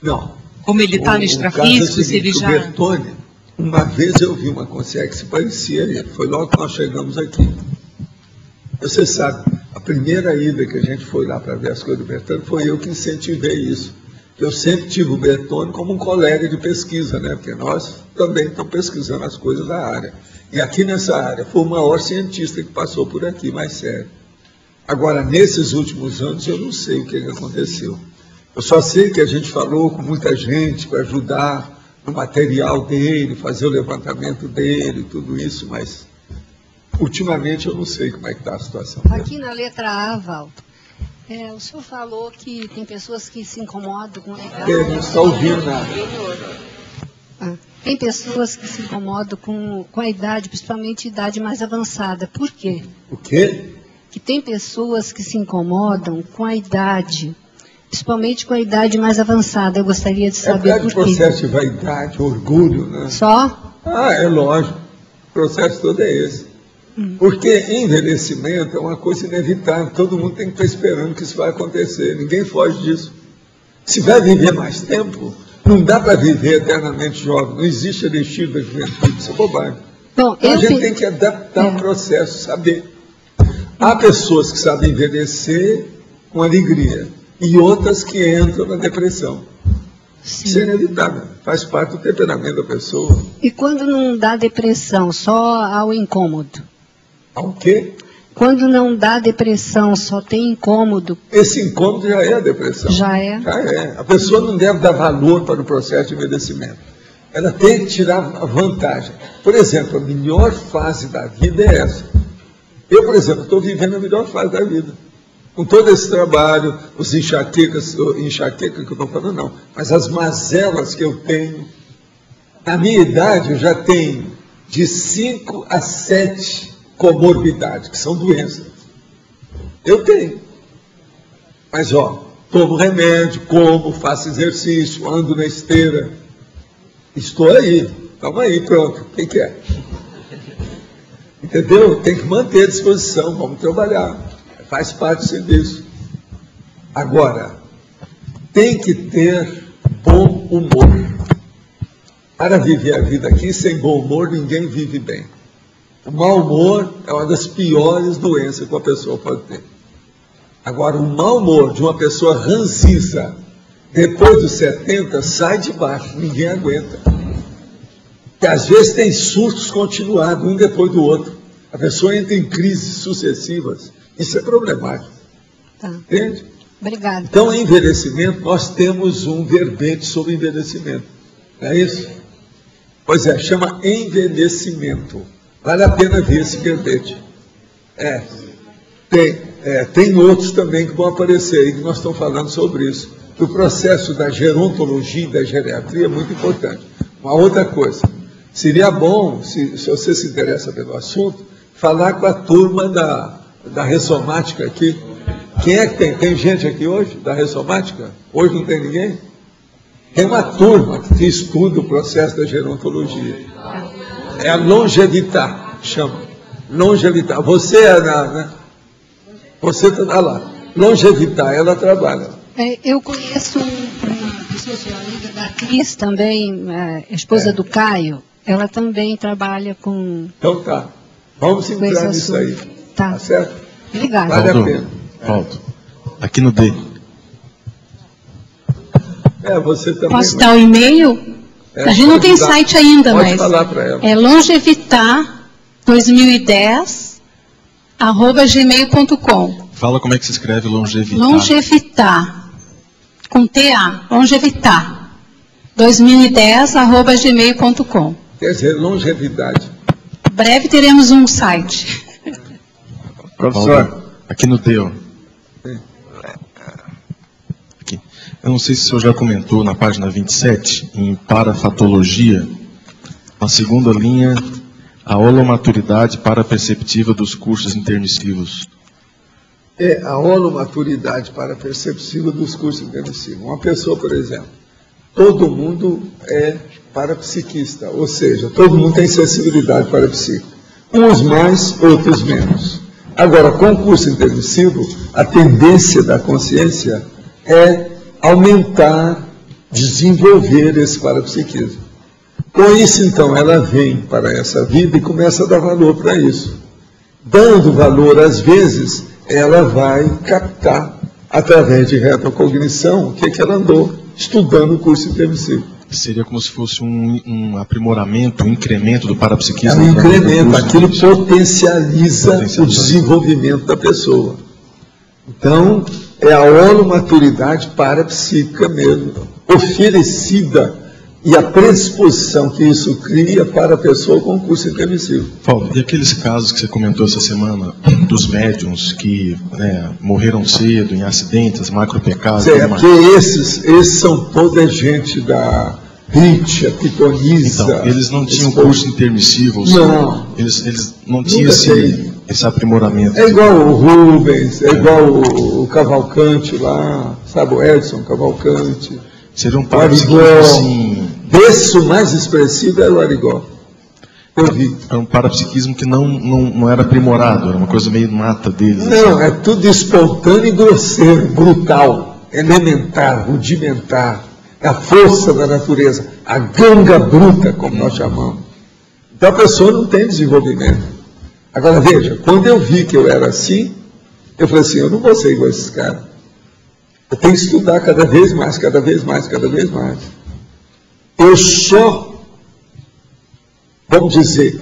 Não. Como ele está no extrafísico, se ele já... O Bertoni, uma vez eu vi uma consciência que se parecia a ele. Foi logo que nós chegamos aqui. Você sabe, a primeira ida que a gente foi lá para ver as coisas do Bertoni, foi eu que incentivei isso. Eu sempre tive o Bertoni como um colega de pesquisa, né? Porque nós também estamos pesquisando as coisas da área. E aqui nessa área, foi o maior cientista que passou por aqui, mais sério. Agora, nesses últimos anos, eu não sei o que aconteceu. Eu só sei que a gente falou com muita gente para ajudar no material dele, fazer o levantamento dele, tudo isso, mas ultimamente eu não sei como é que está a situação. Aqui na letra A, Valdo, o senhor falou que tem pessoas que se incomodam com a idade. Não está ouvindo nada. Tem pessoas que se incomodam com a idade, principalmente idade mais avançada. Por quê? O quê? Que tem pessoas que se incomodam com a idade, principalmente com a idade mais avançada. Eu gostaria de saber por quê. Processo de vaidade, orgulho, né? Só? É lógico. O processo todo é esse. Porque envelhecimento é uma coisa inevitável. Todo mundo tem que estar esperando que isso vai acontecer. Ninguém foge disso. Se vai viver mais tempo, não dá para viver eternamente jovem. Não existe elixir da juventude. Isso é bobagem. Bom, então a gente tem que adaptar o processo, saber. Há pessoas que sabem envelhecer com alegria e outras que entram na depressão. Sim. Isso é inevitável, faz parte do temperamento da pessoa. E quando não dá depressão, só ao incômodo? Ao quê? Quando não dá depressão, só tem incômodo. Esse incômodo já é a depressão. Já é? Já é. A pessoa não deve dar valor para o processo de envelhecimento. Ela tem que tirar a vantagem. Por exemplo, a melhor fase da vida é essa. Eu, por exemplo, estou vivendo a melhor fase da vida. Com todo esse trabalho, os enxaqueca que eu estou falando, não. Mas as mazelas que eu tenho. Na minha idade, eu já tenho de 5 a 7 comorbidades, que são doenças. Eu tenho. Mas, tomo remédio, como, faço exercício, ando na esteira. Estou aí. Calma aí, pronto. O que é? Entendeu? Tem que manter a disposição, vamos trabalhar. Faz parte disso. Agora, tem que ter bom humor. Para viver a vida aqui, sem bom humor, ninguém vive bem. O mau humor é uma das piores doenças que uma pessoa pode ter. Agora, o mau humor de uma pessoa ranziza, depois dos 70, sai de baixo, ninguém aguenta. Que às vezes tem surtos continuados, um depois do outro. A pessoa entra em crises sucessivas. Isso é problemático. Tá. Entende? Obrigada. Então, em envelhecimento, nós temos um verbete sobre envelhecimento. Não é isso? Pois é, chama envelhecimento. Vale a pena ver esse verbete. Tem outros também que vão aparecer aí, que nós estamos falando sobre isso. O processo da gerontologia e da geriatria é muito importante. Uma outra coisa, seria bom, se você se interessa pelo assunto, falar com a turma da ressomática aqui. Quem é que tem? Tem gente aqui hoje da ressomática? Hoje não tem ninguém? Tem uma turma que estuda o processo da gerontologia. É a Longevitar, chama. Longevitar. Você você está lá. Longevitar, ela trabalha. Eu conheço uma pessoa, amiga da Cris também, esposa do Caio. Ela também trabalha com... Então tá. Vamos entrar nisso aí. Tá certo? Obrigada. Vale a pena. Volto. Aqui no D. Você também. Posso dar o e-mail? A gente não tem site ainda, pode mas falar para ela. É longevitar2010@gmail.com. Fala como é que se escreve longevitar. Longevitar. Com TA. Longevitar. 2010@gmail.com. Quer dizer, longevidade. Breve teremos um site. Professor, aqui no D, aqui. Eu não sei se o senhor já comentou na página 27, em parafatologia, na segunda linha, a holomaturidade paraperceptiva dos cursos intermissivos. A holomaturidade paraperceptiva dos cursos intermissivos. Uma pessoa, por exemplo, todo mundo é parapsiquista, ou seja, todo mundo tem sensibilidade parapsíquica. Uns mais, outros menos. Agora, com o curso intermissivo, a tendência da consciência é aumentar, desenvolver esse parapsiquismo. Com isso, então, ela vem para essa vida e começa a dar valor para isso. Dando valor, às vezes, ela vai captar, através de retrocognição, o que ela andou estudando o curso intermissivo. Seria como se fosse um aprimoramento, um incremento do parapsiquismo? É um incremento, aquilo potencializa o desenvolvimento da pessoa. Então, é a holomaturidade parapsíquica mesmo, oferecida, e a predisposição que isso cria para a pessoa com o curso intermissivo. Paulo, e aqueles casos que você comentou essa semana, dos médiuns que morreram cedo em acidentes, macropecados? Porque esses são toda gente da Rítia, Pitonisa. Então, eles não tinham curso intermissivo? Não. Eles não tinham esse aprimoramento? É igual o Rubens, é igual o Cavalcante lá, sabe, o Edson Cavalcante. Seria um parapsiquismo assim... Desse, o mais expressivo era o Arigó. Eu vi. Era um parapsiquismo que não era aprimorado, era uma coisa meio nata deles. Não, assim. é tudo espontâneo e grosseiro, brutal, elementar, rudimentar. É a força da natureza, a ganga bruta, como nós chamamos. Então a pessoa não tem desenvolvimento. Agora veja, quando eu vi que eu era assim, eu falei assim, eu não vou ser igual a esses caras. Eu tenho que estudar cada vez mais, cada vez mais, cada vez mais. Eu só, vamos dizer,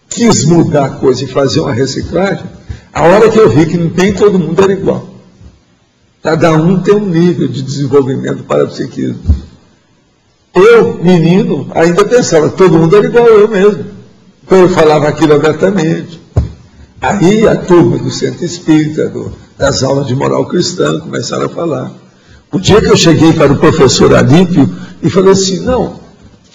quis mudar a coisa e fazer uma reciclagem, a hora que eu vi que nem todo mundo era igual. Cada um tem um nível de desenvolvimento parapsiquismo. Eu, menino, ainda pensava que todo mundo era igual eu mesmo. Então eu falava aquilo abertamente. Aí a turma do Centro Espírita, das aulas de moral cristã, começaram a falar. O dia que eu cheguei para o professor Alípio e falei assim, não,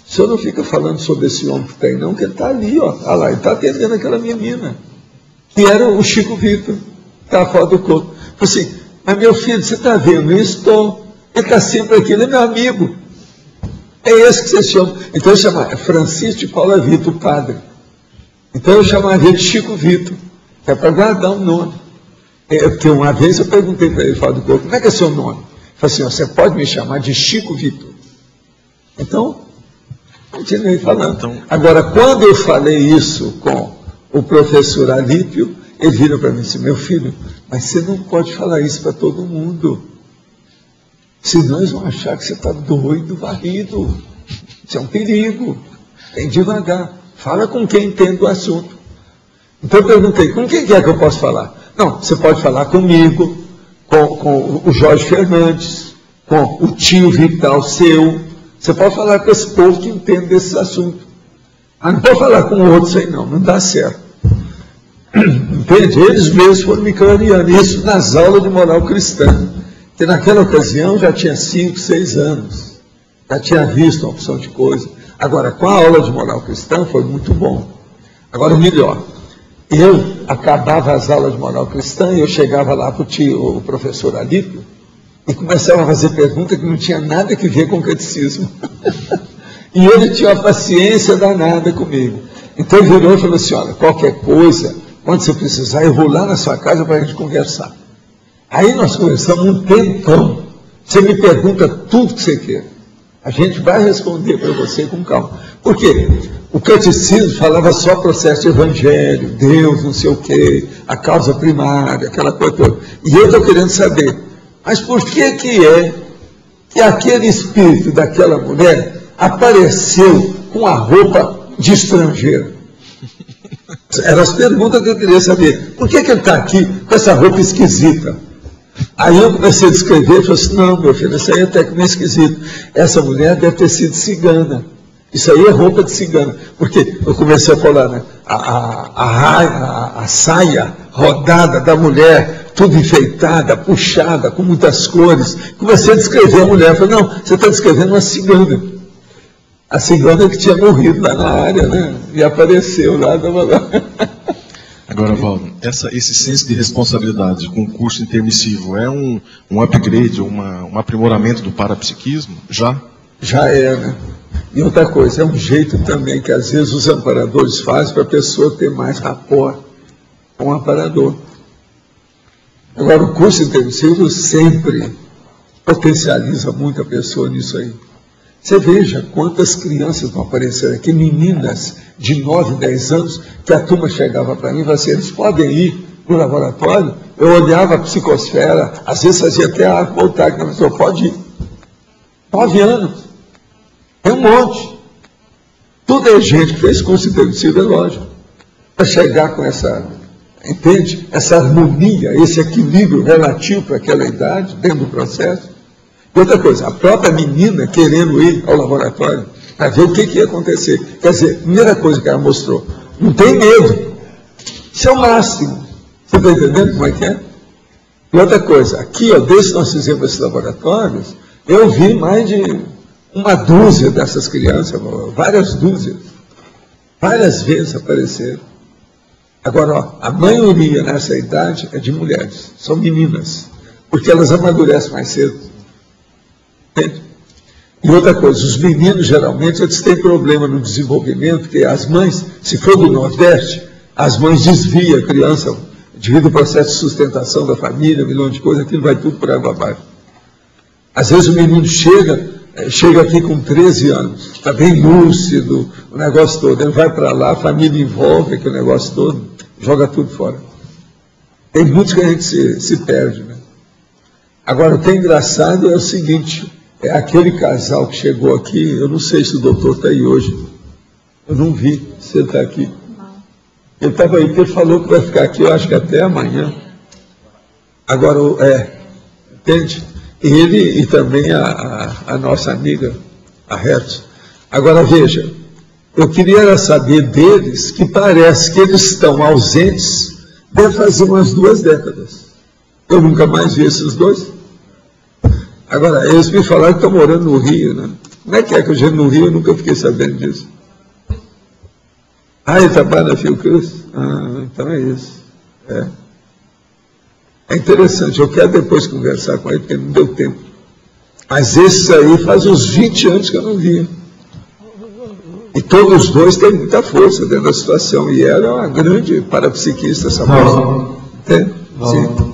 o senhor não fica falando sobre esse homem que tem, não, que ele está ali, ó. Olha lá, ele está atendendo aquela menina, que era o Chico Vitor, que estava fora do corpo. Eu falei assim, mas meu filho, você está vendo? Eu estou. Ele está sempre aqui, ele é meu amigo. É esse que você chama. Então eu chamava Francisco de Paula Vitor, o padre. Então eu chamava ele de Chico Vitor, que é para guardar um nome. Porque uma vez eu perguntei para ele, fora do corpo, como é que é seu nome? Eu falei assim, você pode me chamar de Chico Vitor. Então, continuei falando. Agora, quando eu falei isso com o professor Alípio, ele vira para mim e disse, meu filho, mas você não pode falar isso para todo mundo. Senão eles vão achar que você está doido, varrido. Isso é um perigo. Tem devagar. Fala com quem entende o assunto. Então eu perguntei, com quem é que eu posso falar? Não, você pode falar comigo, com o Jorge Fernandes, com o tio Vital seu. Você pode falar com esse povo que entende desses assuntos. Mas não pode falar com o outro sem não dá certo. Entende? Eles mesmos foram me clareando isso nas aulas de moral cristã. Que naquela ocasião já tinha 5, 6 anos. Já tinha visto uma opção de coisa. Agora, com a aula de moral cristã foi muito bom. Agora, melhor. Eu acabava as aulas de moral cristã e eu chegava lá para o professor Alípio e começava a fazer perguntas que não tinha nada a ver com o catecismo. E ele tinha uma paciência danada comigo. Então ele virou e falou assim, olha, qualquer coisa, quando você precisar, eu vou lá na sua casa para a gente conversar. Aí nós conversamos um tempão. Você me pergunta tudo que você quer. A gente vai responder para você com calma. Por quê? O catecismo falava só processo de evangelho, Deus, não sei o quê, a causa primária, aquela coisa toda. E eu estou querendo saber, mas por que é que aquele espírito daquela mulher apareceu com a roupa de estrangeiro? Eram as perguntas que eu queria saber. Por que ele está aqui com essa roupa esquisita? Aí eu comecei a descrever e falei assim, não, meu filho, isso aí é até que meio esquisito. Essa mulher deve ter sido cigana. Isso aí é roupa de cigana. Porque eu comecei a falar, né? A saia rodada da mulher, tudo enfeitada, puxada, com muitas cores. Comecei a descrever a mulher. Eu falei, não, você está descrevendo uma cigana. A cigana que tinha morrido lá na área, né? E apareceu lá, estava lá. Agora, Valdo, esse senso de responsabilidade com o curso intermissivo é um upgrade, um aprimoramento do parapsiquismo? Já? já é, né? E outra coisa, é um jeito também que às vezes os amparadores fazem para a pessoa ter mais rapport com o amparador. Agora, o curso intensivo sempre potencializa muito a pessoa nisso aí. Você veja quantas crianças vão aparecer aqui, meninas de 9, 10 anos, que a turma chegava para mim e falava assim, eles podem ir para o laboratório? Eu olhava a psicosfera, às vezes fazia até a voltar, que a pessoa pode ir. 9 anos. É um monte. Tudo é gente que fez curso intensivo, é lógico. Para chegar com essa, entende? Essa harmonia, esse equilíbrio relativo para aquela idade, dentro do processo. E outra coisa, a própria menina querendo ir ao laboratório para ver o que ia acontecer. Quer dizer, primeira coisa que ela mostrou, não tem medo. Isso é o máximo. Você está entendendo como é que é? E outra coisa, aqui, ó, desde que nós fizemos esses laboratórios, eu vi mais de uma dúzia dessas crianças, várias dúzias, várias vezes apareceram. Agora, ó, a maioria nessa idade é de mulheres, são meninas, porque elas amadurecem mais cedo. Entende? E outra coisa, os meninos geralmente eles têm problema no desenvolvimento, porque as mães, se for do Nordeste, as mães desviam a criança devido ao processo de sustentação da família, um milhão de coisas, aquilo vai tudo por água abaixo. Às vezes o menino chega aqui com 13 anos, está bem lúcido, o negócio todo, ele vai para lá, a família envolve aquele negócio todo, joga tudo fora. Tem muitos que a gente se perde, né? Agora, o que é engraçado é o seguinte, é aquele casal que chegou aqui, eu não sei se o doutor está aí hoje, eu não vi se ele está aqui. Ele estava aí, porque ele falou que vai ficar aqui, eu acho que até amanhã. Agora, entende? Ele e também a nossa amiga, a Hertz. Agora, veja, eu queria saber deles que parece que eles estão ausentes, deve fazer umas 2 décadas. Eu nunca mais vi esses dois. Agora, eles me falaram que estão morando no Rio, né? Como é que eu já no Rio, eu nunca fiquei sabendo disso. Ah, ele trabalha na Fiocruz? Ah, então é isso. É interessante, eu quero depois conversar com ele, porque não deu tempo. Mas esses aí faz uns 20 anos que eu não via. E todos os dois têm muita força dentro da situação. E ela é uma grande parapsiquista, essa moça. Entende? Sim.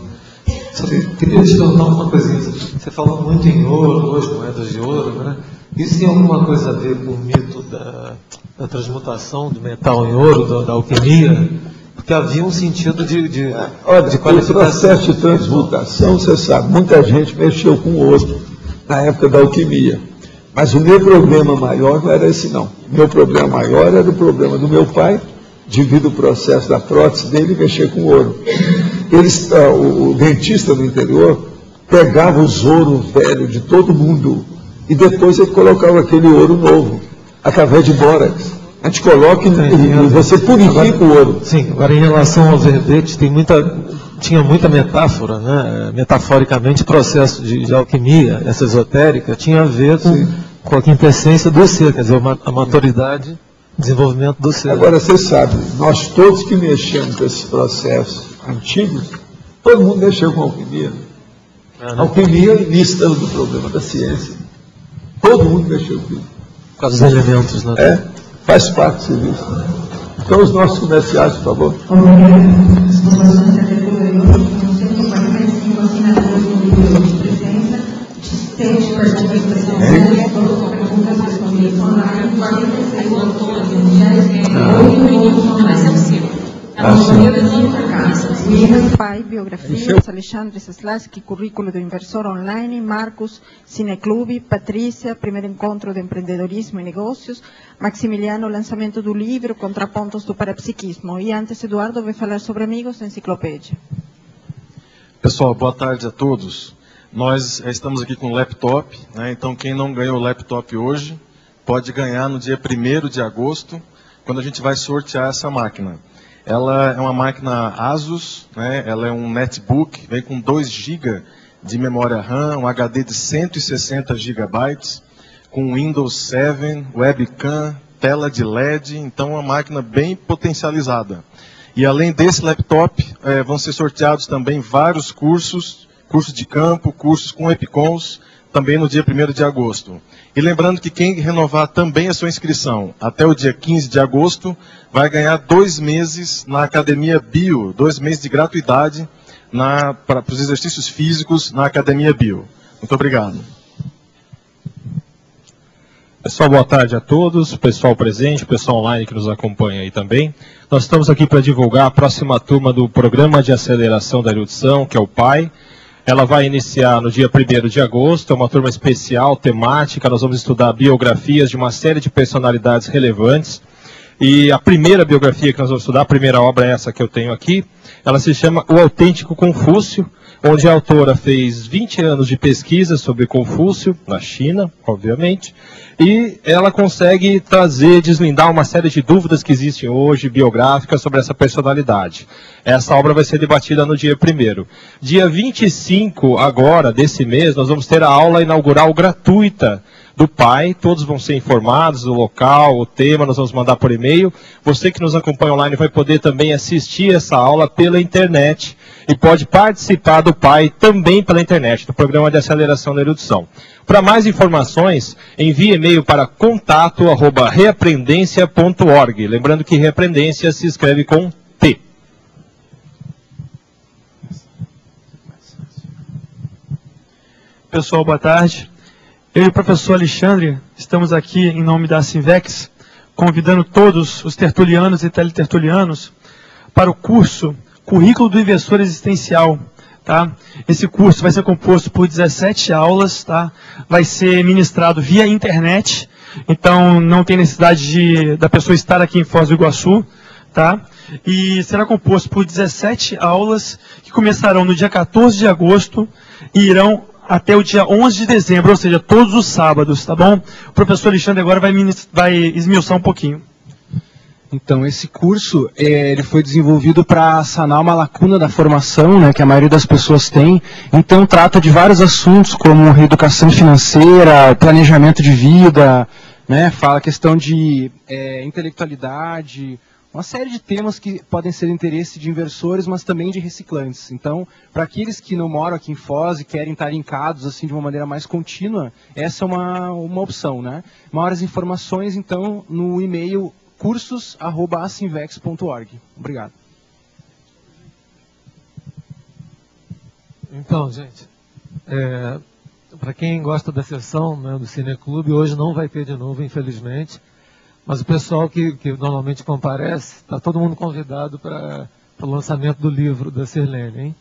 Queria te perguntar uma coisinha. Você falou muito em ouro, hoje moedas de ouro, né? Isso tem alguma coisa a ver com o mito da transmutação do metal em ouro, da alquimia? Porque havia um sentido de qualificação. O processo de transmutação, você sabe, muita gente mexeu com ouro na época da alquimia. Mas o meu problema maior não era esse, não. O meu problema maior era o problema do meu pai, devido ao processo da prótese dele, mexer com ouro. O dentista do interior pegava os ouros velhos de todo mundo e depois ele colocava aquele ouro novo, através de bórax. A gente coloca e você purifica o ouro. Sim, agora em relação ao verbete, tinha muita metáfora, né? Metaforicamente, o processo de alquimia, essa esotérica, tinha a ver com a quintessência do ser, quer dizer, a maturidade, desenvolvimento do ser. Agora, você sabe, nós todos que mexemos com esses processos antigos, todo mundo mexeu com a alquimia. Alquimia é início do problema da ciência. Todo mundo mexeu com isso. Por causa dos elementos, né? Faz parte do serviço. Então, os nossos comerciais, por favor. Pai, biografias, Alexandre Seslaski, currículo do inversor online, Marcos, Cineclube, Patrícia, primeiro encontro de empreendedorismo e negócios, Maximiliano, lançamento do livro Contrapontos do Parapsiquismo. E antes, Eduardo vai falar sobre Amigos da Enciclopédia. Pessoal, boa tarde a todos. Nós estamos aqui com o laptop, né? Então quem não ganhou o laptop hoje, pode ganhar no dia 1º de agosto, quando a gente vai sortear essa máquina. Ela é uma máquina Asus, né? Ela é um netbook, vem com 2 GB de memória RAM, um HD de 160 GB, com Windows 7, webcam, tela de LED, então uma máquina bem potencializada. E além desse laptop, vão ser sorteados também vários cursos de campo, cursos com EPICONs, também no dia 1º de agosto. E lembrando que quem renovar também a sua inscrição até o dia 15 de agosto vai ganhar 2 meses na Academia Bio, 2 meses de gratuidade para os exercícios físicos na Academia Bio. Muito obrigado. Pessoal, boa tarde a todos, pessoal presente, pessoal online que nos acompanha aí também. Nós estamos aqui para divulgar a próxima turma do Programa de Aceleração da Erudição, que é o PAI. Ela vai iniciar no dia 1º de agosto, é uma turma especial, temática, nós vamos estudar biografias de uma série de personalidades relevantes. E a primeira biografia que nós vamos estudar, a primeira obra é essa que eu tenho aqui, ela se chama O Autêntico Confúcio, onde a autora fez 20 anos de pesquisa sobre Confúcio, na China, obviamente, e ela consegue deslindar uma série de dúvidas que existem hoje, biográficas, sobre essa personalidade. Essa obra vai ser debatida no dia 1º. Dia 25, agora, desse mês, nós vamos ter a aula inaugural gratuita do PAI, todos vão ser informados do local, o tema, nós vamos mandar por e-mail. Você que nos acompanha online vai poder também assistir essa aula pela internet e pode participar do PAI também pela internet, do Programa de Aceleração da Erudição. Para mais informações, envie e-mail para contato@reaprendência.org. Lembrando que Reaprendência se escreve com T. Pessoal, boa tarde. Eu e o professor Alexandre estamos aqui em nome da Sinvex, convidando todos os tertulianos e teletertulianos para o curso Currículo do Investidor Existencial. Tá? Esse curso vai ser composto por 17 aulas, tá? Vai ser ministrado via internet, então não tem necessidade da pessoa estar aqui em Foz do Iguaçu. Tá? E será composto por 17 aulas que começarão no dia 14 de agosto e irão até o dia 11 de dezembro, ou seja, todos os sábados, tá bom? O professor Alexandre agora vai esmiuçar um pouquinho. Então, esse curso ele foi desenvolvido para sanar uma lacuna da formação, né, que a maioria das pessoas tem. Então, trata de vários assuntos, como reeducação financeira, planejamento de vida, né, fala a questão de intelectualidade, uma série de temas que podem ser de interesse de inversores, mas também de reciclantes. Então, para aqueles que não moram aqui em Foz e querem estar linkados assim, de uma maneira mais contínua, essa é uma opção. Né? Maiores informações, então, no e-mail cursos@asinvex.org. Obrigado. Então, gente, para quem gosta da sessão, né, do Cineclube, hoje não vai ter de novo, infelizmente. Mas o pessoal que normalmente comparece, está todo mundo convidado para o lançamento do livro da Sirlene, hein?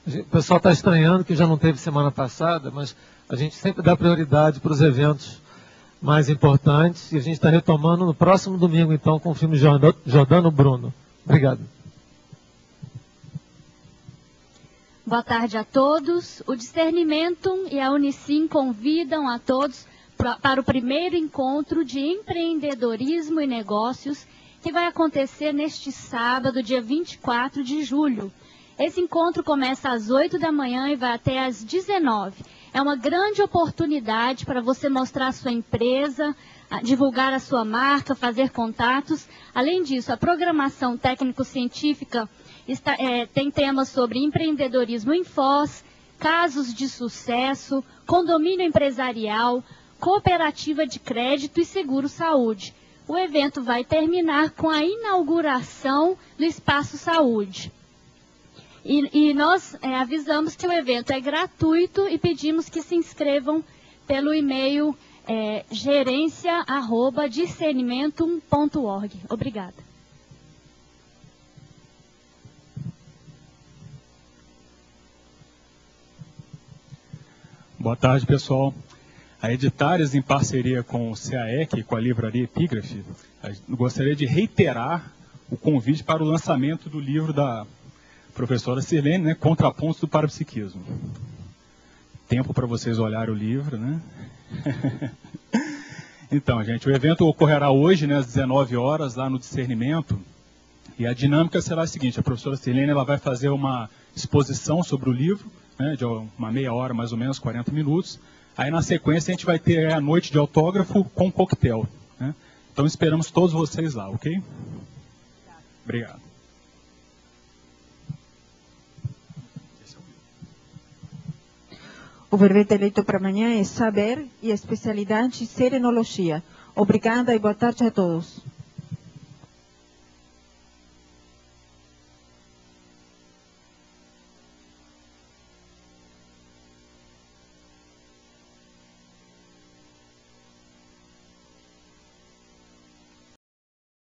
O pessoal está estranhando que já não teve semana passada, mas a gente sempre dá prioridade para os eventos mais importantes e a gente está retomando no próximo domingo, então, com o filme Jordano Bruno. Obrigado. Boa tarde a todos. O Discernimentum e a Unicim convidam a todos para o primeiro encontro de empreendedorismo e negócios que vai acontecer neste sábado, dia 24 de julho. Esse encontro começa às 8 da manhã e vai até às 19. É uma grande oportunidade para você mostrar a sua empresa, divulgar a sua marca, fazer contatos. Além disso, a programação técnico-científica tem temas sobre empreendedorismo em Foz, casos de sucesso, condomínio empresarial, cooperativa de crédito e seguro-saúde. O evento vai terminar com a inauguração do Espaço Saúde. E nós avisamos que o evento é gratuito e pedimos que se inscrevam pelo e-mail gerência@discernimentum.org. Obrigada. Boa tarde, pessoal. A Editares, em parceria com o CAEC, com a livraria Epígrafe, gostaria de reiterar o convite para o lançamento do livro da professora Sirlene, né, Contrapontos do Parapsiquismo. Tempo para vocês olharem o livro, né? Então, gente, o evento ocorrerá hoje, né, às 19 horas, lá no Discernimento, e a dinâmica será a seguinte: a professora Sirlene ela vai fazer uma exposição sobre o livro, né, de uma meia hora, mais ou menos, 40 minutos. Aí, na sequência, a gente vai ter a noite de autógrafo com coquetel. Né? Então, esperamos todos vocês lá, ok? Obrigado. O verbete eleito para amanhã é saber e especialidade serenologia. Obrigada e boa tarde a todos.